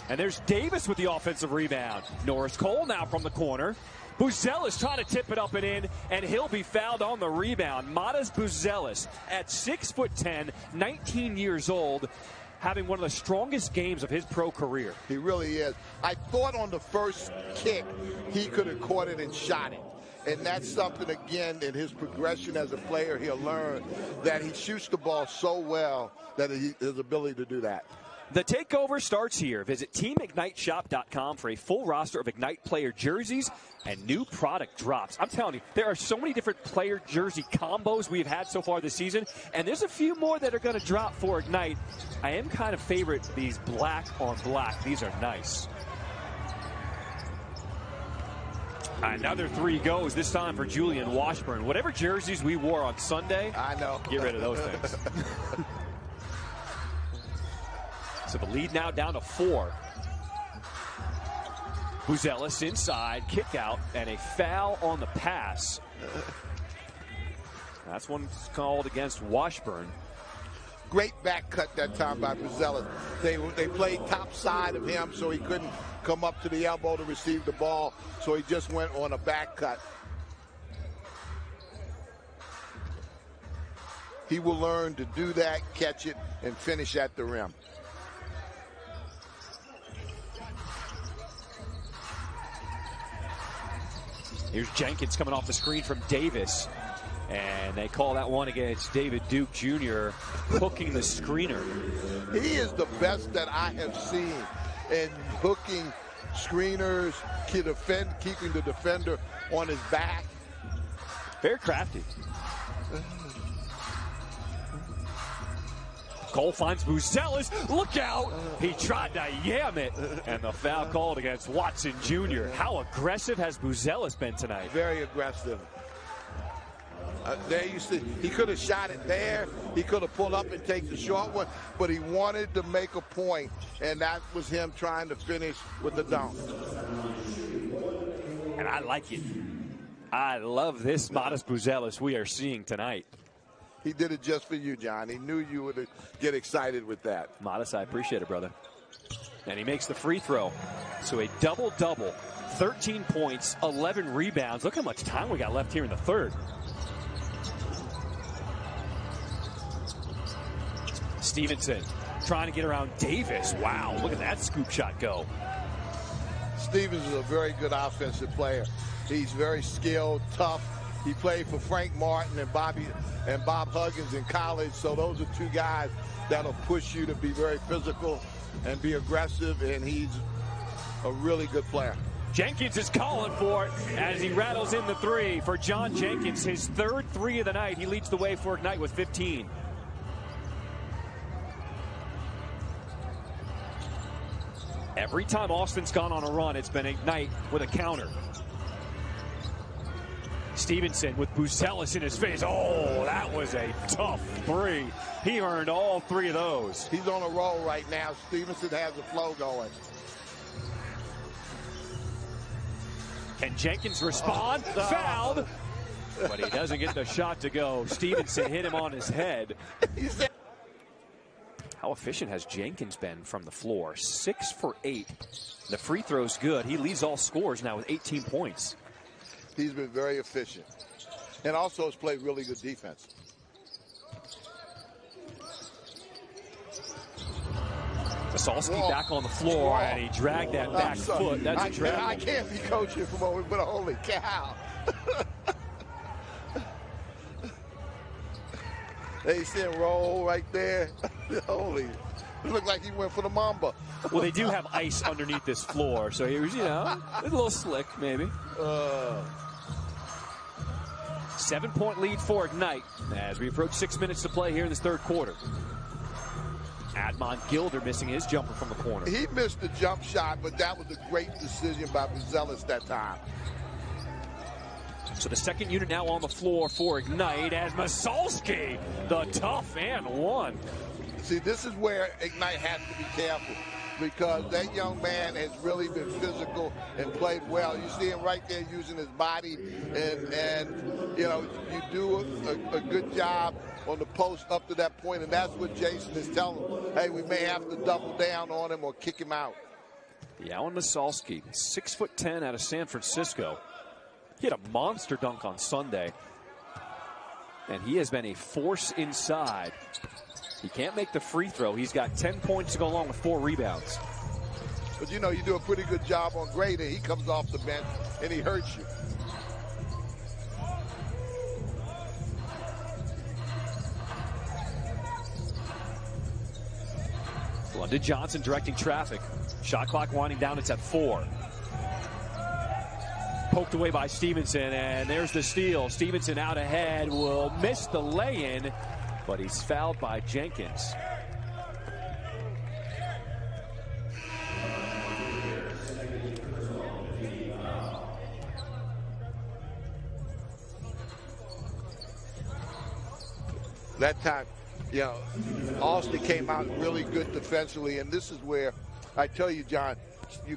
And there's Davis with the offensive rebound. Norris Cole now from the corner. Buzelis trying to tip it up and in, and he'll be fouled on the rebound. Matas Buzelis at 6'10", 19 years old, having one of the strongest games of his pro career.
He really is. I thought on the first kick he could have caught it and shot it. And that's something, again, in his progression as a player, he'll learn that he shoots the ball so well that his ability to do that.
The takeover starts here. Visit TeamIgniteShop.com for a full roster of Ignite player jerseys and new product drops. I'm telling you, there are so many different player jersey combos we've had so far this season, and there's a few more that are going to drop for Ignite. I am kind of favorite these black on black. These are nice. Another 3 goes, this time for Julian Washburn. Whatever jerseys we wore on Sunday,
I know.
Get rid of those things. So the lead now down to 4. Buzelis inside, kick out, and a foul on the pass. That's one called against Washburn.
Great back cut that time by Buzelis. They played top side of him, so he couldn't come up to the elbow to receive the ball, so he just went on a back cut. He will learn to do that, catch it, and finish at the rim.
Here's Jenkins coming off the screen from Davis. And they call that one against David Duke Jr. hooking the screener.
He is the best that I have seen in hooking screeners, keeping the defender on his back.
Very crafty. Cole finds Buzelis. Look out! He tried to yam it. And the foul called against Watson Jr. How aggressive has Buzelis been tonight?
Very aggressive. There you see, he could have shot it there. He could have pulled up and take the short one, but he wanted to make a point, and that was him trying to finish with the dunk.
And I like it. I love this Matas Buzelis we are seeing tonight.
He did it just for you, John. He knew you would get excited with that.
Matas, I appreciate it, brother. And he makes the free throw. So a double-double, 13 points, 11 rebounds. Look how much time we got left here in the third. Stevenson trying to get around Davis. Wow, look at that scoop shot go.
Stevens is a very good offensive player. He's very skilled, tough. He played for Frank Martin and Bob Huggins in college, so those are two guys that'll push you to be very physical and be aggressive, and he's a really good player.
Jenkins is calling for it as he rattles in the three for John Jenkins, his third three of the night. He leads the way for Ignite with 15. Every time Austin's gone on a run, it's been Ignite with a counter. Stevenson with Buzelis in his face. Oh, that was a tough three. He earned all three of those.
He's on a roll right now. Stevenson has the flow going.
Can Jenkins respond? Fouled. But he doesn't get the shot to go. Stevenson hit him on his head. How efficient has Jenkins been from the floor? 6 for 8. The free throw's good. He leads all scorers now with 18 points.
He's been very efficient. And also has played really good defense.
Masalski back on the floor, and he dragged that back foot. That's a trap.
I can't be coaching from over, but holy cow. They see him roll right there. Holy. It looked like he went for the Mamba.
Well, they do have ice underneath this floor, so he was, a little slick, maybe. 7-point lead for Ignite as we approach 6 minutes to play here in this third quarter. Admon Gilder missing his jumper from the corner.
He missed the jump shot, but that was a great decision by Buzelis that time.
So the second unit now on the floor for Ignite as Masalski, the tough and one.
See, this is where Ignite has to be careful because that young man has really been physical and played well. You see him right there using his body, and you do a good job on the post up to that point, and that's what Jason is telling him. Hey, we may have to double down on him or kick him out.
Alan Masalski, 6'10" out of San Francisco. He had a monster dunk on Sunday, and he has been a force inside. He can't make the free throw. He's got 10 points to go along with 4 rebounds.
But you do a pretty good job on Grady. He comes off the bench and he hurts you.
London Johnson directing traffic. Shot clock winding down. It's at 4. Poked away by Stevenson, and there's the steal. Stevenson out ahead will miss the lay-in, but he's fouled by Jenkins.
That time, Austin came out really good defensively, and this is where I tell you, John,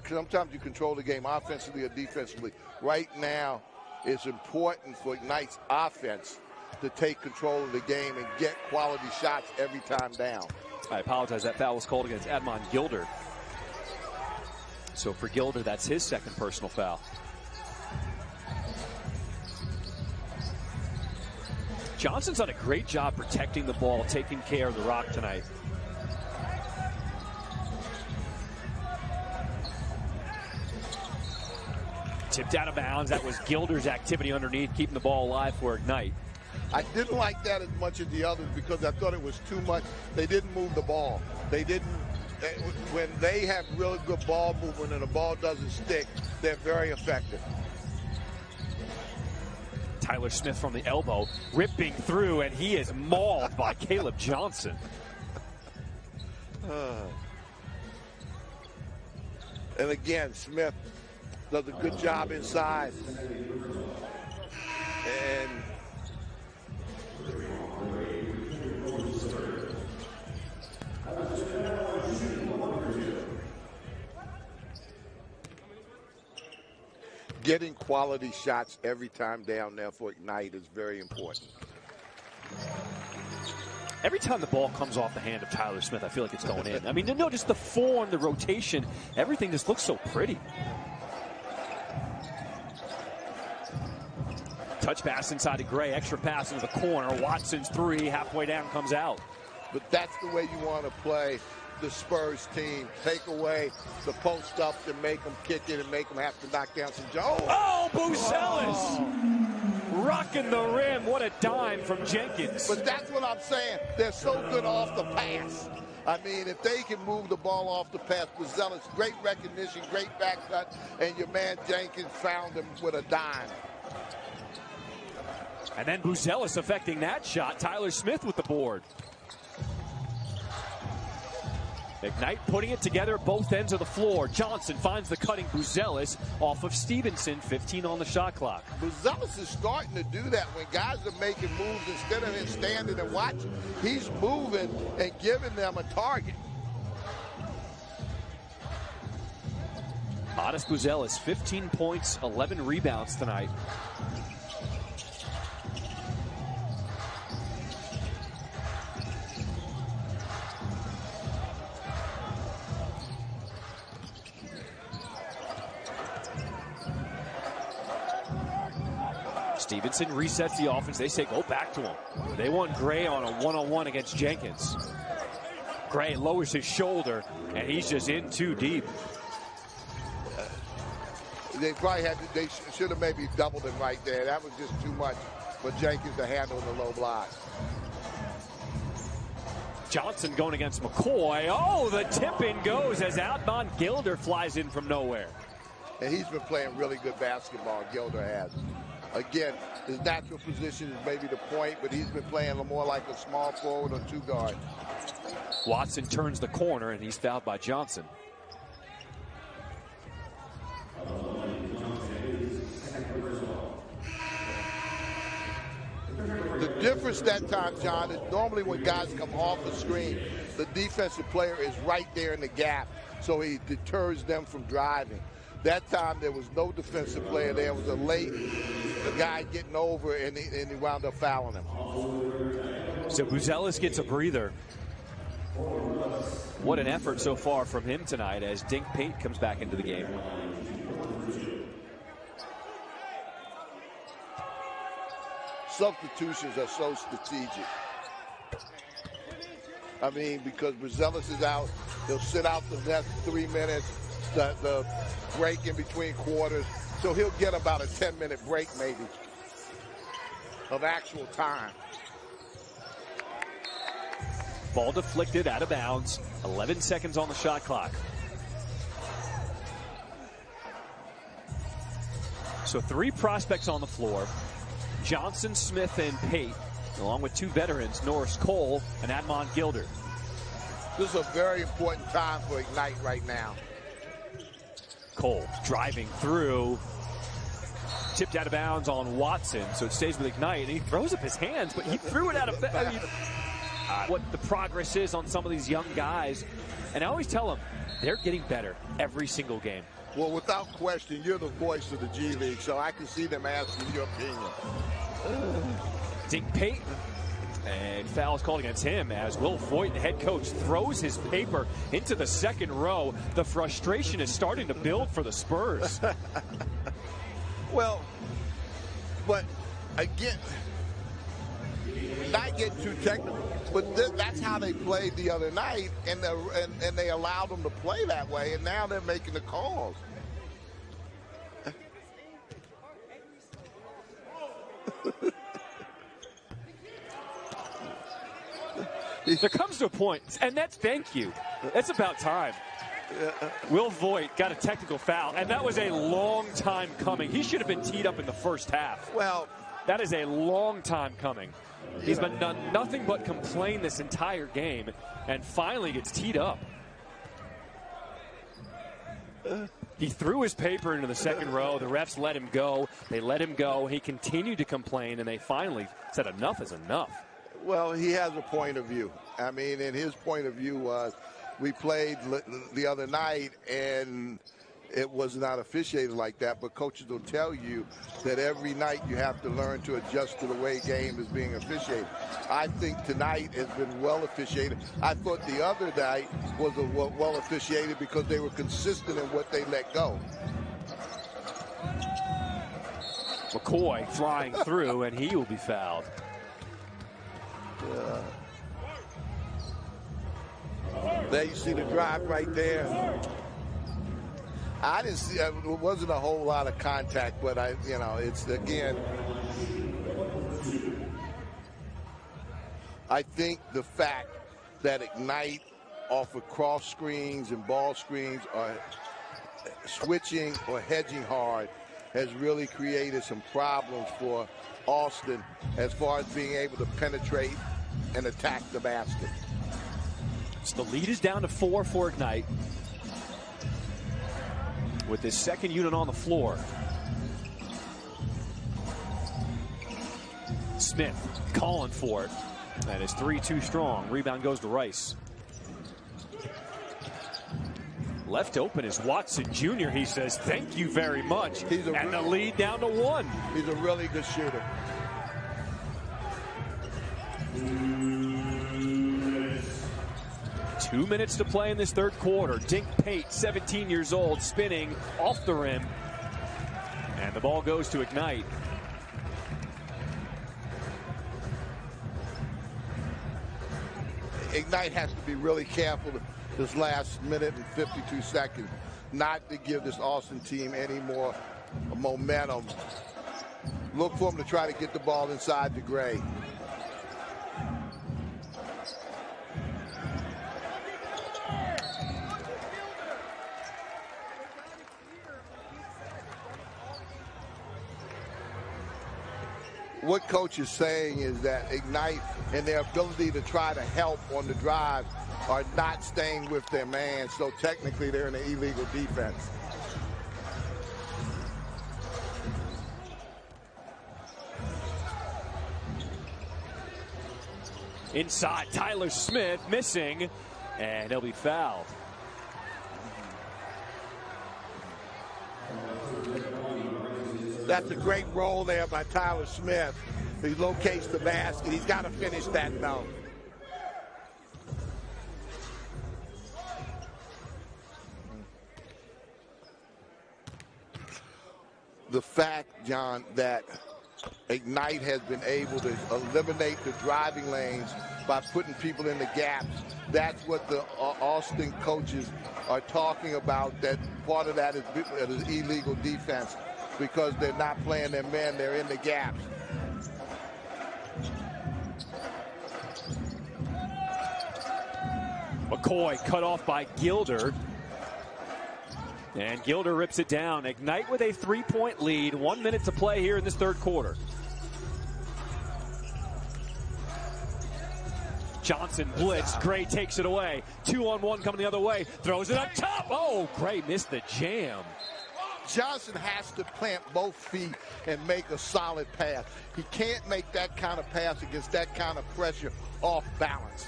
sometimes you control the game offensively or defensively. Right now, it's important for Ignite's offense to take control of the game and get quality shots every time down.
I apologize. That foul was called against Admon Gilder. So for Gilder, that's his second personal foul. Johnson's done a great job protecting the ball, taking care of the rock tonight. Tipped out of bounds. That was Gilder's activity underneath, keeping the ball alive for Ignite.
I didn't like that as much as the others because I thought it was too much. They didn't move the ball. When they have really good ball movement and the ball doesn't stick, they're very effective.
Tyler Smith from the elbow, ripping through, and he is mauled by Caleb Johnson.
And again, Smith does a good job inside. And getting quality shots every time down there for Ignite is very important.
Every time the ball comes off the hand of Tyler Smith, I feel like it's going in. I mean, no, just the form, the rotation, everything just looks so pretty. Touch pass inside to Gray, extra pass into the corner. Watson's three, halfway down, comes out.
But that's the way you want to play the Spurs team. Take away the post up and make them kick it and make them have to knock down some Joe.
Oh, Buzelis! Rocking the rim. What a dime from Jenkins.
But that's what I'm saying. They're so good off the pass. I mean, if they can move the ball off the pass, Buzelis, great recognition, great back cut, and your man Jenkins found him with a dime.
And then Buzelis affecting that shot. Tyler Smith with the board. Ignite putting it together at both ends of the floor. Johnson finds the cutting Buzelis off of Stevenson. 15 on the shot clock.
Buzelis is starting to do that when guys are making moves instead of him standing and watching. He's moving and giving them a target.
Adas Buzelis, 15 points, 11 rebounds tonight. Stevenson resets the offense. They say go back to him. They want Gray on a one-on-one against Jenkins. Gray lowers his shoulder, and he's just in too deep.
They probably they should have maybe doubled him right there. That was just too much for Jenkins to handle in the low block.
Johnson going against McCoy. Oh, the tip-in goes as Admon Gilder flies in from nowhere.
And he's been playing really good basketball, Gilder has. Again, his natural position is maybe the point, but he's been playing more like a small forward or two guard.
Watson turns the corner, and he's fouled by Johnson.
The difference that time, John, is normally when guys come off the screen, the defensive player is right there in the gap, so he deters them from driving. That time, there was no defensive player there. It was a guy getting over, and he wound up fouling him.
So Buzelis gets a breather. What an effort so far from him tonight as Dink Pate comes back into the game.
Substitutions are so strategic. I mean, because Buzelis is out, he'll sit out the next 3 minutes. The break in between quarters, so he'll get about a 10-minute break maybe of actual time.
Ball deflected out of bounds. 11 seconds on the shot clock. So 3 prospects on the floor. Johnson, Smith, and Pate, along with 2 veterans, Norris Cole and Admon Gilder.
This is a very important time for Ignite right now.
Cole driving through, tipped out of bounds on Watson, so it stays with Ignite, and he throws up his hands, but he threw it out of bounds. I mean, what the progress is on some of these young guys, and I always tell them, they're getting better every single game.
Well, without question, you're the voice of the G League, so I can see them asking your opinion.
Dink Pate. And foul is called against him as Will Voigt, the head coach, throws his paper into the second row. The frustration is starting to build for the Spurs.
Well, but again, not getting too technical, but that's how they played the other night, and they allowed them to play that way, and now they're making the calls.
There comes to a point, and that's thank you. That's about time. Will Voigt got a technical foul, and that was a long time coming. He should have been teed up in the first half.
Well,
that is a long time coming. He's been done nothing but complain this entire game, and finally gets teed up. He threw his paper into the second row. The refs let him go. They let him go. He continued to complain, and they finally said enough is enough.
Well, he has a point of view. I mean, and his point of view was we played the other night, and it was not officiated like that, but coaches will tell you that every night you have to learn to adjust to the way game is being officiated. I think tonight has been well officiated. I thought the other night was well officiated because they were consistent in what they let go.
McCoy flying through, and he will be fouled.
There you see the drive right there. I didn't see, it wasn't a whole lot of contact, but it's again, I think the fact that Ignite off of cross screens and ball screens are switching or hedging hard has really created some problems for Austin as far as being able to penetrate and attack the basket.
So the lead is down to 4 for Ignite, with his second unit on the floor. Smith calling for it. That is 3 too strong. Rebound goes to Rice. Left open is Watson Jr. He says, thank you very much. And the lead down to 1.
He's a really good shooter.
Two minutes to play in this third quarter. Dink Pate, 17 years old, spinning off the rim. And the ball goes to Ignite.
Ignite has to be really careful this last minute and 52 seconds not to give this Austin team any more momentum. Look for them to try to get the ball inside to Gray. What coach is saying is that Ignite and their ability to try to help on the drive are not staying with their man, so technically they're in an illegal defense.
Inside, Tyler Smith missing, and he'll be fouled.
That's a great roll there by Tyler Smith. He locates the basket. He's got to finish that now. The fact, John, that Ignite has been able to eliminate the driving lanes by putting people in the gaps, that's what the Austin coaches are talking about, that part of that is illegal defense, because they're not playing their men, they're in the gaps.
McCoy cut off by Gilder. And Gilder rips it down. Ignite with a 3-point lead. 1 minute to play here in this third quarter. Johnson blitz. Gray takes it away. 2-on-1 coming the other way. Throws it up top. Oh, Gray missed the jam.
Johnson has to plant both feet and make a solid pass. He can't make that kind of pass against that kind of pressure off balance.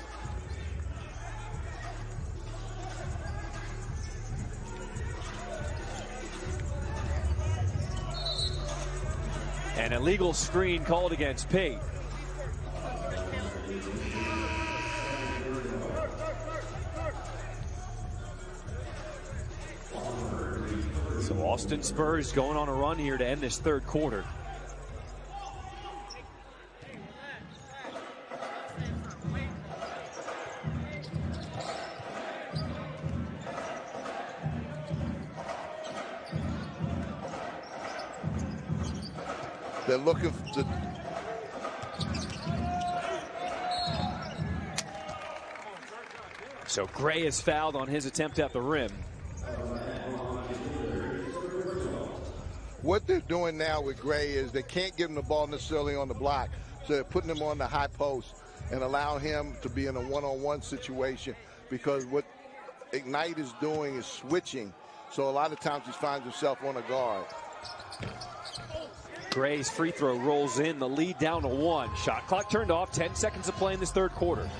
An illegal screen called against Pate. So Austin Spurs going on a run here to end this third quarter.
They're looking to...
So Gray is fouled on his attempt at the rim.
What they're doing now with Gray is they can't give him the ball necessarily on the block. So they're putting him on the high post and allow him to be in a one-on-one situation, because what Ignite is doing is switching. So a lot of times he finds himself on a guard.
Gray's free throw rolls in, the lead down to 1. Shot clock turned off, 10 seconds to play in this third quarter.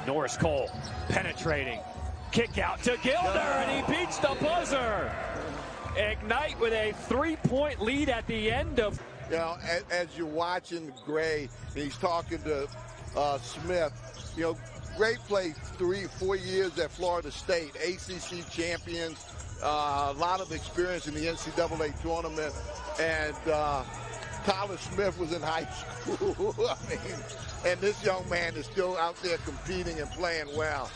Norris Cole penetrating. Kick out to Gilder, and he beats the buzzer. Ignite with a 3-point lead at the end of.
You know, as you're watching Gray, and he's talking to Smith, you know, Gray played 3-4 years at Florida State, ACC champions, a lot of experience in the NCAA tournament, and Tyler Smith was in high school. I mean, and this young man is still out there competing and playing well.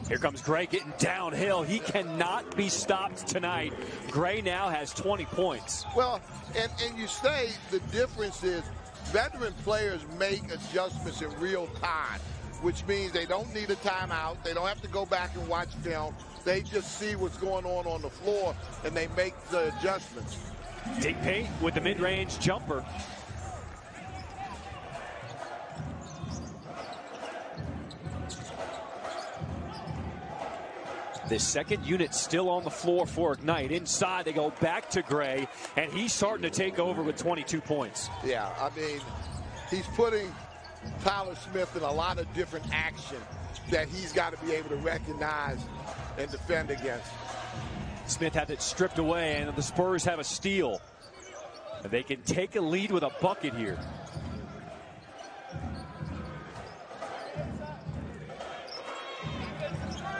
Here comes Gray getting downhill. He cannot be stopped tonight. Gray now has 20 points.
Well, and you say the difference is veteran players make adjustments in real time, which means they don't need a timeout. They don't have to go back and watch film. They just see what's going on the floor, and they make the adjustments.
Dick Pate with the mid-range jumper. The second unit still on the floor for Ignite. Inside, they go back to Gray, and he's starting to take over with 22 points.
Yeah, I mean, he's putting Tyler Smith in a lot of different action that he's got to be able to recognize and defend against.
Smith had it stripped away, and the Spurs have a steal. They can take a lead with a bucket here.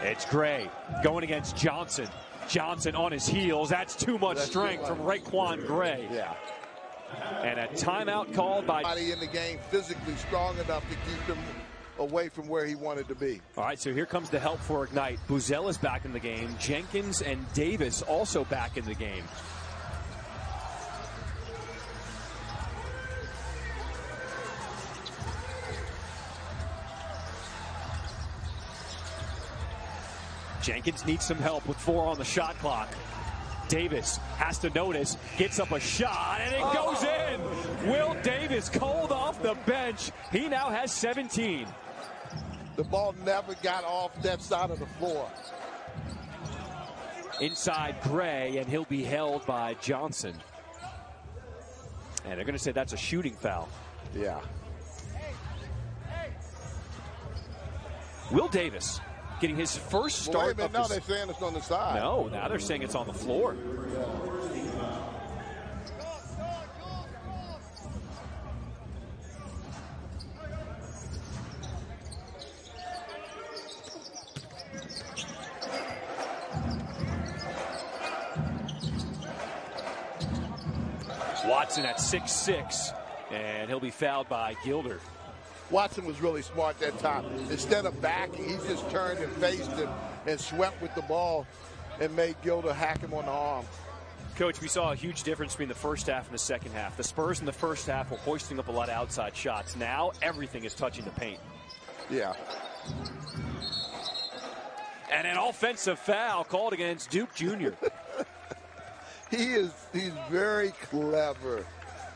It's Gray going against Johnson. Johnson on his heels. That's too much strength from Raquan Gray.
Yeah.
And a timeout called by...
In the game, physically strong enough to keep him away from where he wanted to be.
All right, so here comes the help for Ignite. Buzzell is back in the game. Jenkins and Davis also back in the game. Jenkins needs some help with 4 on the shot clock. Davis has to notice, gets up a shot, and it goes in. Will Davis cold off the bench. He now has 17.
The ball never got off that side of the floor.
Inside Gray, and he'll be held by Johnson. And they're going to say that's a shooting foul.
Yeah.
Will Davis getting his first start.
Wait a minute, no, they're saying it's on the side.
No, now they're saying it's on the floor. Watson at 6'6", and he'll be fouled by Gilder.
Watson was really smart that time. Instead of backing, he just turned and faced him and swept with the ball and made Gilder hack him on the arm.
Coach, we saw a huge difference between the first half and the second half. The Spurs in the first half were hoisting up a lot of outside shots. Now everything is touching the paint.
Yeah.
And an offensive foul called against Duke Jr.
He's very clever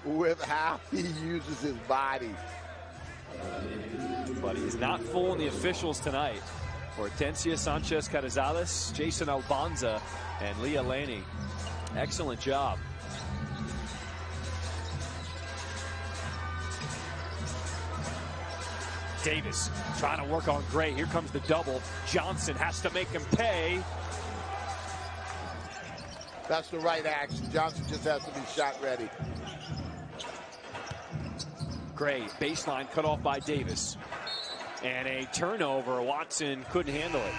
with how he uses his body.
But he's not fooling the officials tonight. Hortensia Sanchez-Carrizales, Jason Albanza, and Leah Laney. Excellent job. Davis trying to work on Gray. Here comes the double. Johnson has to make him pay.
That's the right action. Johnson just has to be shot ready.
Gray, baseline cut off by Davis. And a turnover. Watson couldn't handle it.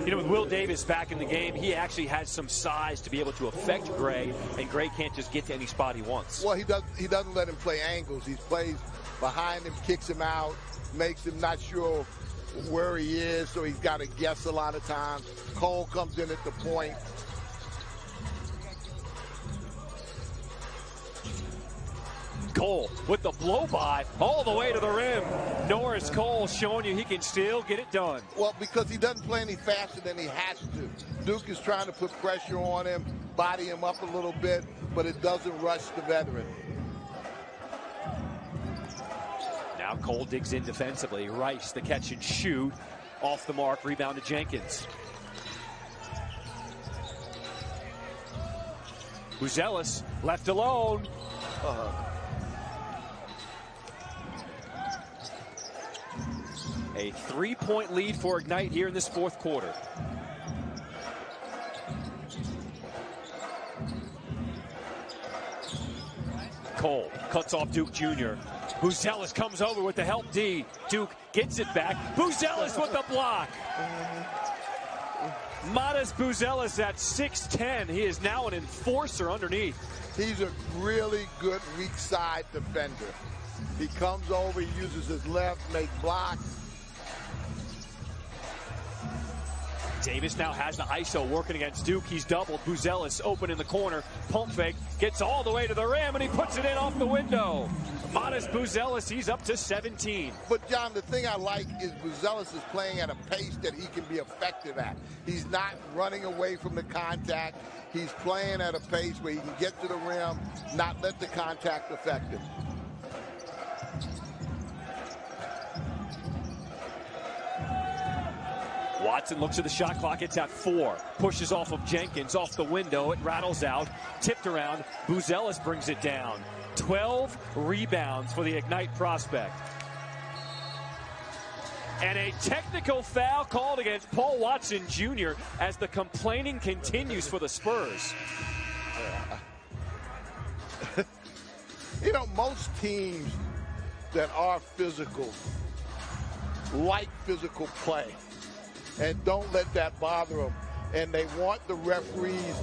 You know, with Will Davis back in the game, he actually has some size to be able to affect Gray, and Gray can't just get to any spot he wants.
Well, he doesn't let him play angles. He plays behind him, kicks him out, makes him not sure where he is, so he's got to guess a lot of times. Cole comes in at the point.
Cole with the blow-by all the way to the rim. Norris Cole showing you he can still get it done.
Well, because he doesn't play any faster than he has to. Duke is trying to put pressure on him, body him up a little bit, but it doesn't rush the veteran.
Now Cole digs in defensively. Rice, the catch and shoot. Off the mark, rebound to Jenkins. Buzelis left alone. A 3-point lead for Ignite here in this fourth quarter. Cole cuts off Duke Jr. Buzelis comes over with the help D. Duke gets it back. Buzelis with the block. Matas Buzelis at 6'10". He is now an enforcer underneath.
He's a really good weak side defender. He comes over, he uses his left, makes blocks.
Davis now has the ISO working against Duke. He's doubled. Buzelis open in the corner. Pump fake. Gets all the way to the rim, and he puts it in off the window. Matas Buzelis, he's up to 17.
But, John, the thing I like is Buzelis is playing at a pace that he can be effective at. He's not running away from the contact. He's playing at a pace where he can get to the rim, not let the contact affect him.
Watson looks at the shot clock. It's at 4. Pushes off of Jenkins, off the window. It rattles out. Tipped around. Buzelis brings it down. 12 rebounds for the Ignite prospect. And a technical foul called against Paul Watson Jr. as the complaining continues for the Spurs.
You know, most teams that are physical like physical play and don't let that bother them. And they want the referees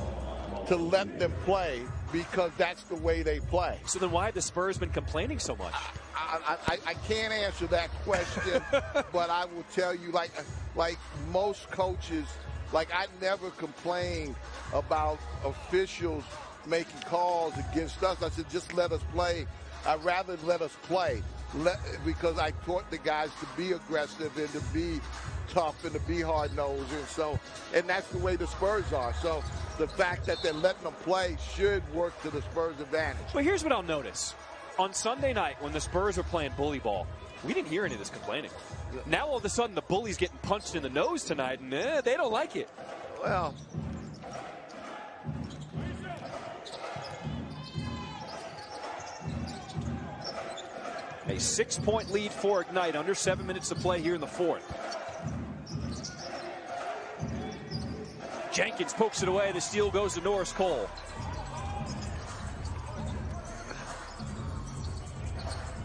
to let them play because that's the way they play.
So then why have the Spurs been complaining so much?
I can't answer that question, but I will tell you, like most coaches, like I never complained about officials making calls against us. I said, just let us play. I'd rather let us play because I taught the guys to be aggressive and to be tough and to be hard-nosed, and that's the way the Spurs are. So the fact that they're letting them play should work to the Spurs' advantage.
Well, here's what I'll notice. On Sunday night, when the Spurs were playing bully ball, we didn't hear any of this complaining. Now, all of a sudden, the bully's getting punched in the nose tonight, and they don't like it.
Well,
a 6-point lead for Ignite, under 7 minutes to play here in the fourth. Jenkins pokes it away. The steal goes to Norris Cole.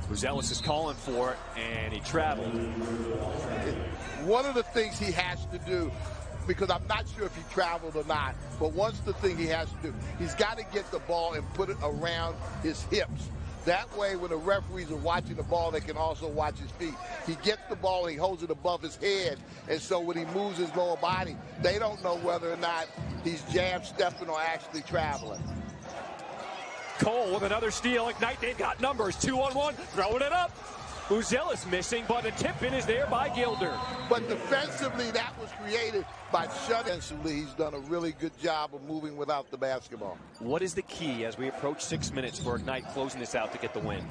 Buzelis is calling for it, and he traveled.
One of the things he has to do, because I'm not sure if he traveled or not, but once the thing he has to do, he's got to get the ball and put it around his hips. That way, when the referees are watching the ball, they can also watch his feet. He gets the ball and he holds it above his head, and so when he moves his lower body, they don't know whether or not he's jab stepping or actually traveling.
Cole with another steal. Ignite, they've got numbers. 2-on-1, throwing it up. Buzelis missing, but the tip-in is there by Gilder.
But defensively, that was created by Shut. Defensively, he's done a really good job of moving without the basketball.
What is the key as we approach 6 minutes for Ignite closing this out to get the win?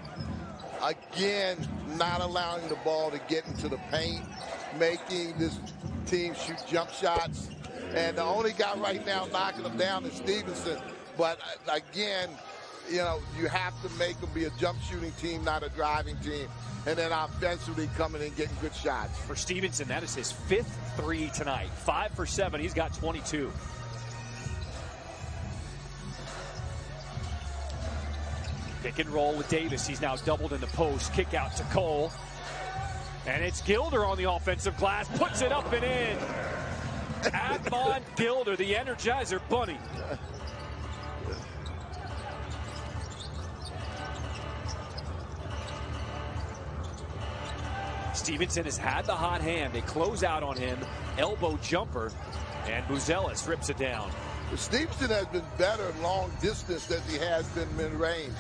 Again, not allowing the ball to get into the paint, making this team shoot jump shots. And the only guy right now knocking them down is Stevenson. But again, you know, you have to make them be a jump shooting team, not a driving team. And then offensively coming in getting good shots.
For Stevenson, that is his 5th 3 tonight. 5 for 7. He's got 22. Pick and roll with Davis. He's now doubled in the post. Kick out to Cole. And it's Gilder on the offensive glass. Puts it up and in. Admon Gilder, the Energizer Bunny. Stevenson has had the hot hand. They close out on him. Elbow jumper. And Buzelis rips it down.
Stevenson has been better long distance than he has been mid-range.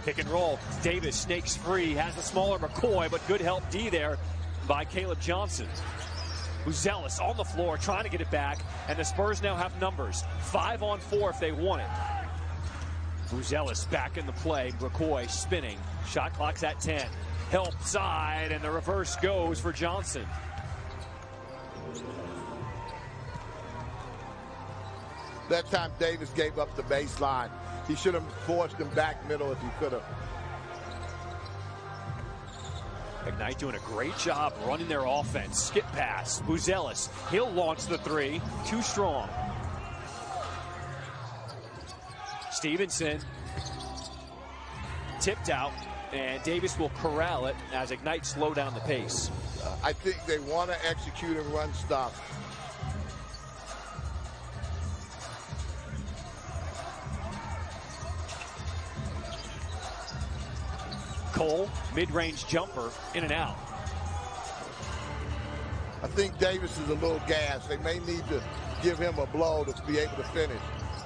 Pick and roll. Davis snakes free. Has the smaller McCoy, but good help D there by Caleb Johnson. Buzelis on the floor trying to get it back. And the Spurs now have numbers. 5-on-4 if they want it. Buzelis back in the play. McCoy spinning. Shot clock's at 10. Help side, and the reverse goes for Johnson.
That time Davis gave up the baseline. He should have forced him back middle if he could have.
Ignite doing a great job running their offense. Skip pass. Buzelis. He'll launch the three. Too strong. Stevenson tipped out, and Davis will corral it as Ignite slow down the pace.
I think they want to execute and run stuff.
Cole, mid-range jumper, in and out.
I think Davis is a little gassed. They may need to give him a blow to be able to finish.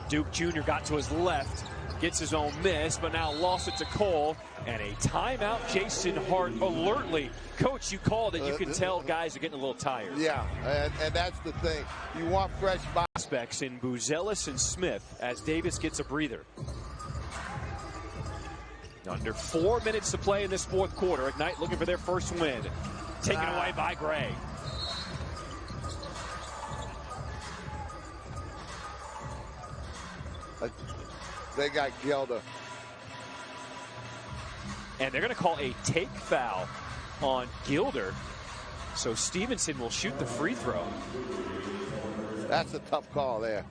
Duke Jr. got to his left, gets his own miss, but now lost it to Cole. And a timeout, Jason Hart alertly. Coach, you called it. You can tell guys are getting a little tired.
Yeah, and that's the thing. You want fresh
prospects in Buzelis and Smith as Davis gets a breather. Under 4 minutes to play in this fourth quarter. Ignite looking for their first win. Taken away by Gray.
They got Gilder.
And they're going to call a take foul on Gilder. So Stevenson will shoot the free throw.
That's a tough call there.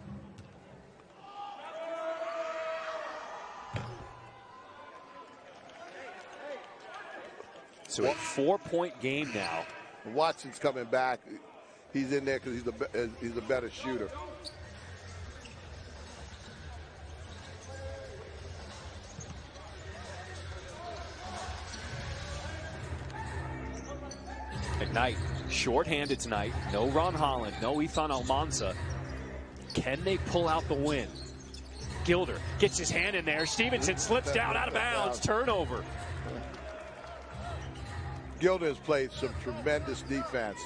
So a 4-point game now.
Watson's coming back. He's in there because he's a better shooter.
Ignite short-handed tonight. No Ron Holland, no Ethan Almanza. Can they pull out the win? Gilder gets his hand in there. Stevenson slips down out of bounds. Turnover.
Gilder has played some tremendous defense.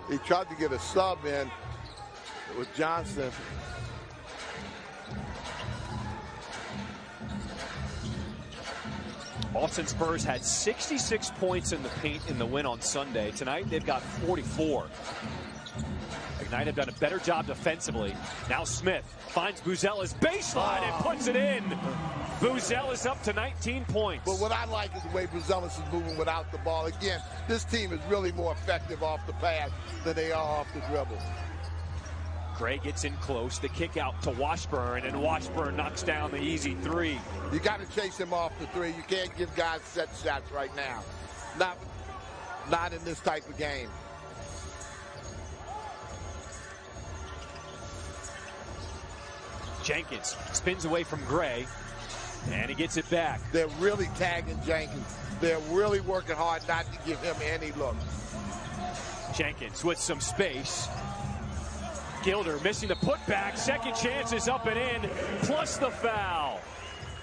He tried to get a sub in with Johnson.
Austin Spurs had 66 points in the paint in the win on Sunday. Tonight they've got 44. Ignite have done a better job defensively. Now Smith finds Buzelis baseline and puts it in. Buzelis up to 19 points.
But what I like is the way Buzelis is moving without the ball. Again, this team is really more effective off the pass than they are off the dribble.
Gray gets in close, the kick out to Washburn, and Washburn knocks down the easy three.
You got to chase him off the three. You can't give guys set shots right now. Not in this type of game.
Jenkins spins away from Gray, and he gets it back.
They're really tagging Jenkins. They're really working hard not to give him any look.
Jenkins with some space. Gilder missing the putback. Second chance is up and in, plus the foul.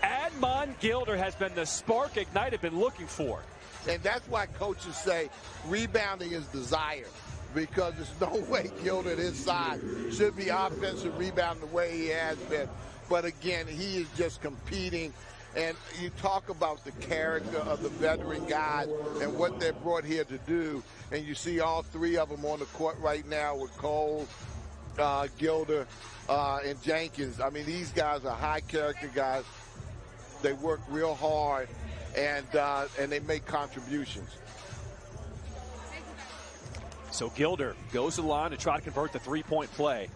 Admon Gilder has been the spark Ignite have been looking for.
And that's why coaches say rebounding is desired, because there's no way Gilder, his side, should be offensive rebounding the way he has been. But again, he is just competing. And you talk about the character of the veteran guys and what they're brought here to do. And you see all three of them on the court right now with Cole, Gilder, and Jenkins. I mean, these guys are high character guys. They work real hard, and they make contributions.
So Gilder goes to the line to try to convert the three-point play.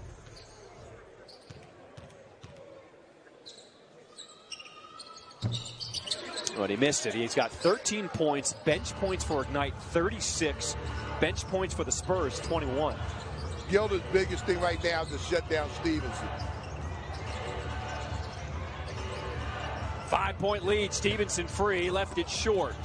But he missed it. He's got 13 points, bench points for Ignite 36, bench points for the Spurs 21.
Gilder's biggest thing right now is to shut down Stevenson.
5-point lead, Stevenson free, left it short.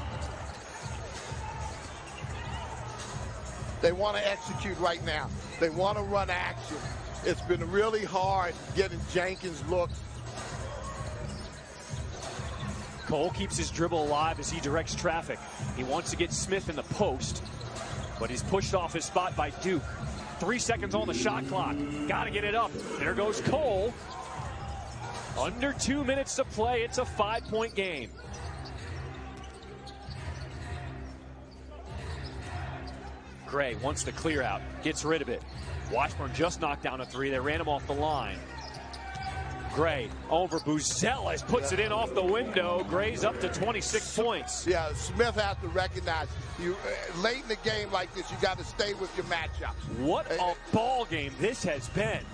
They want to execute right now. They want to run action. It's been really hard getting Jenkins looks.
Cole keeps his dribble alive as he directs traffic. He wants to get Smith in the post, but he's pushed off his spot by Duke. 3 seconds on the shot clock. Got to get it up. There goes Cole. Under 2 minutes to play. It's a 5-point game. Gray wants to clear out, gets rid of it. Washburn just knocked down a three. They ran him off the line. Gray over Buzelis, puts it in off the window. Gray's up to 26 points.
Yeah, Smith has to recognize you late in the game like this. You got to stay with your matchup.
What a ball game this has been.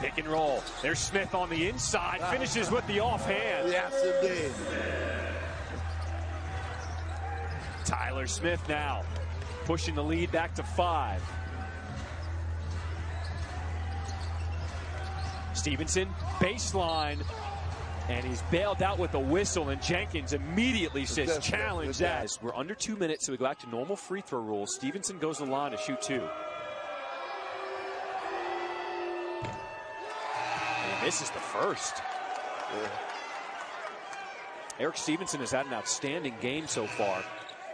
Pick and roll. There's Smith on the inside, finishes with the offhand.
Yes, indeed.
Tyler Smith now pushing the lead back to 5. Stevenson, baseline, and he's bailed out with a whistle, and Jenkins immediately says, challenge that. We're under 2 minutes, so we go back to normal free throw rules. Stevenson goes to the line to shoot 2. And this is the first.
Yeah.
Erik Stevenson has had an outstanding game so far.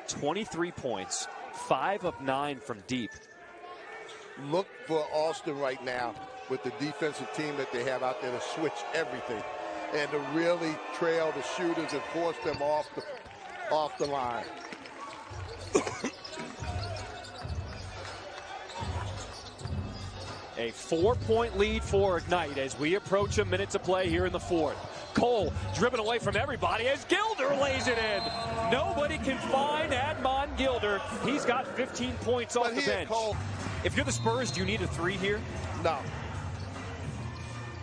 23 points, 5 of 9 from deep.
Look for Austin right now with the defensive team that they have out there to switch everything and to really trail the shooters and force them off the line.
A 4-point lead for Ignite as we approach a minute to play here in the fourth. Cole driven away from everybody as Gilder lays it in. Nobody can find Admon Gilder. He's got 15 points off the bench.
Cole,
if you're the Spurs, do you need a 3 here?
No.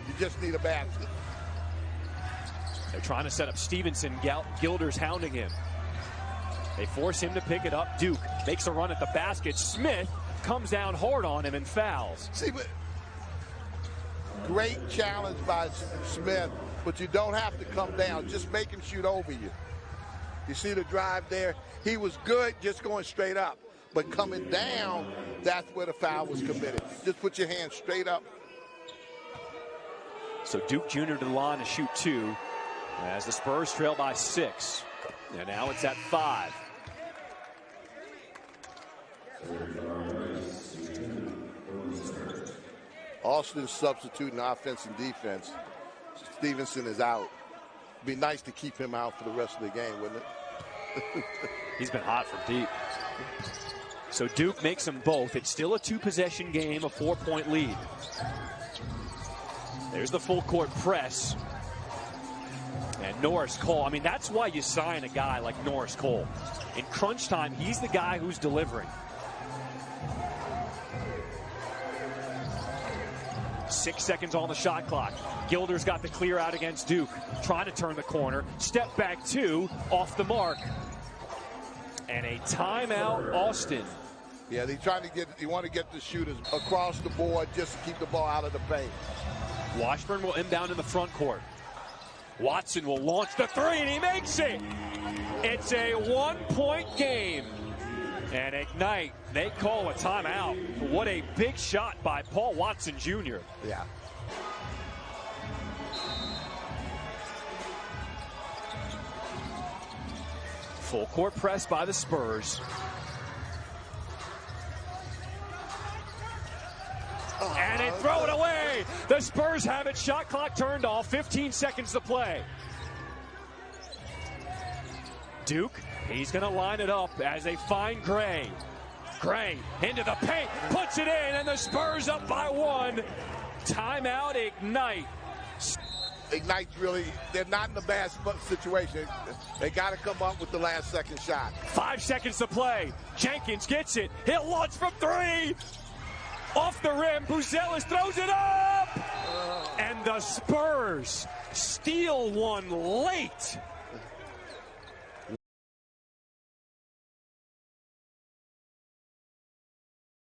You just need a basket.
They're trying to set up Stevenson. Gilder's hounding him. They force him to pick it up. Duke makes a run at the basket. Smith comes down hard on him and fouls.
See, but great challenge by Smith, but you don't have to come down. Just make him shoot over you. You see the drive there? He was good just going straight up, but coming down, that's where the foul was committed. Just put your hand straight up.
So Duke Jr. to the line to shoot 2 as the Spurs trail by 6. And now it's at 5.
Austin substituting offense and defense. Stevenson is out. Be nice to keep him out for the rest of the game, wouldn't it?
He's been hot from deep. So Duke makes them both. It's still a 2-possession game, a 4-point lead. There's the full court press. And Norris Cole, I mean, that's why you sign a guy like Norris Cole. In crunch time, he's the guy who's delivering. 6 seconds on the shot clock. Gilder's got the clear out against Duke. Trying to turn the corner. Step back 2, off the mark. And a timeout, Austin.
Yeah, you want to get the shooters across the board just to keep the ball out of the paint.
Washburn will inbound in the front court. Watson will launch the 3, and he makes it. It's a 1-point game. And Ignite, they call a timeout. What a big shot by Paul Watson Jr.
Yeah.
Full court press by the Spurs. And they throw it away. The Spurs have it. Shot clock turned off. 15 seconds to play. Duke, he's going to line it up as they find Gray. Gray into the paint, puts it in, and the Spurs up by 1. Timeout, Ignite.
Ignite's really, they're not in a bad situation. They got to come up with the last second shot.
5 seconds to play. Jenkins gets it. He'll launch from 3. Off the rim, Buzelis throws it up! And the Spurs steal one late.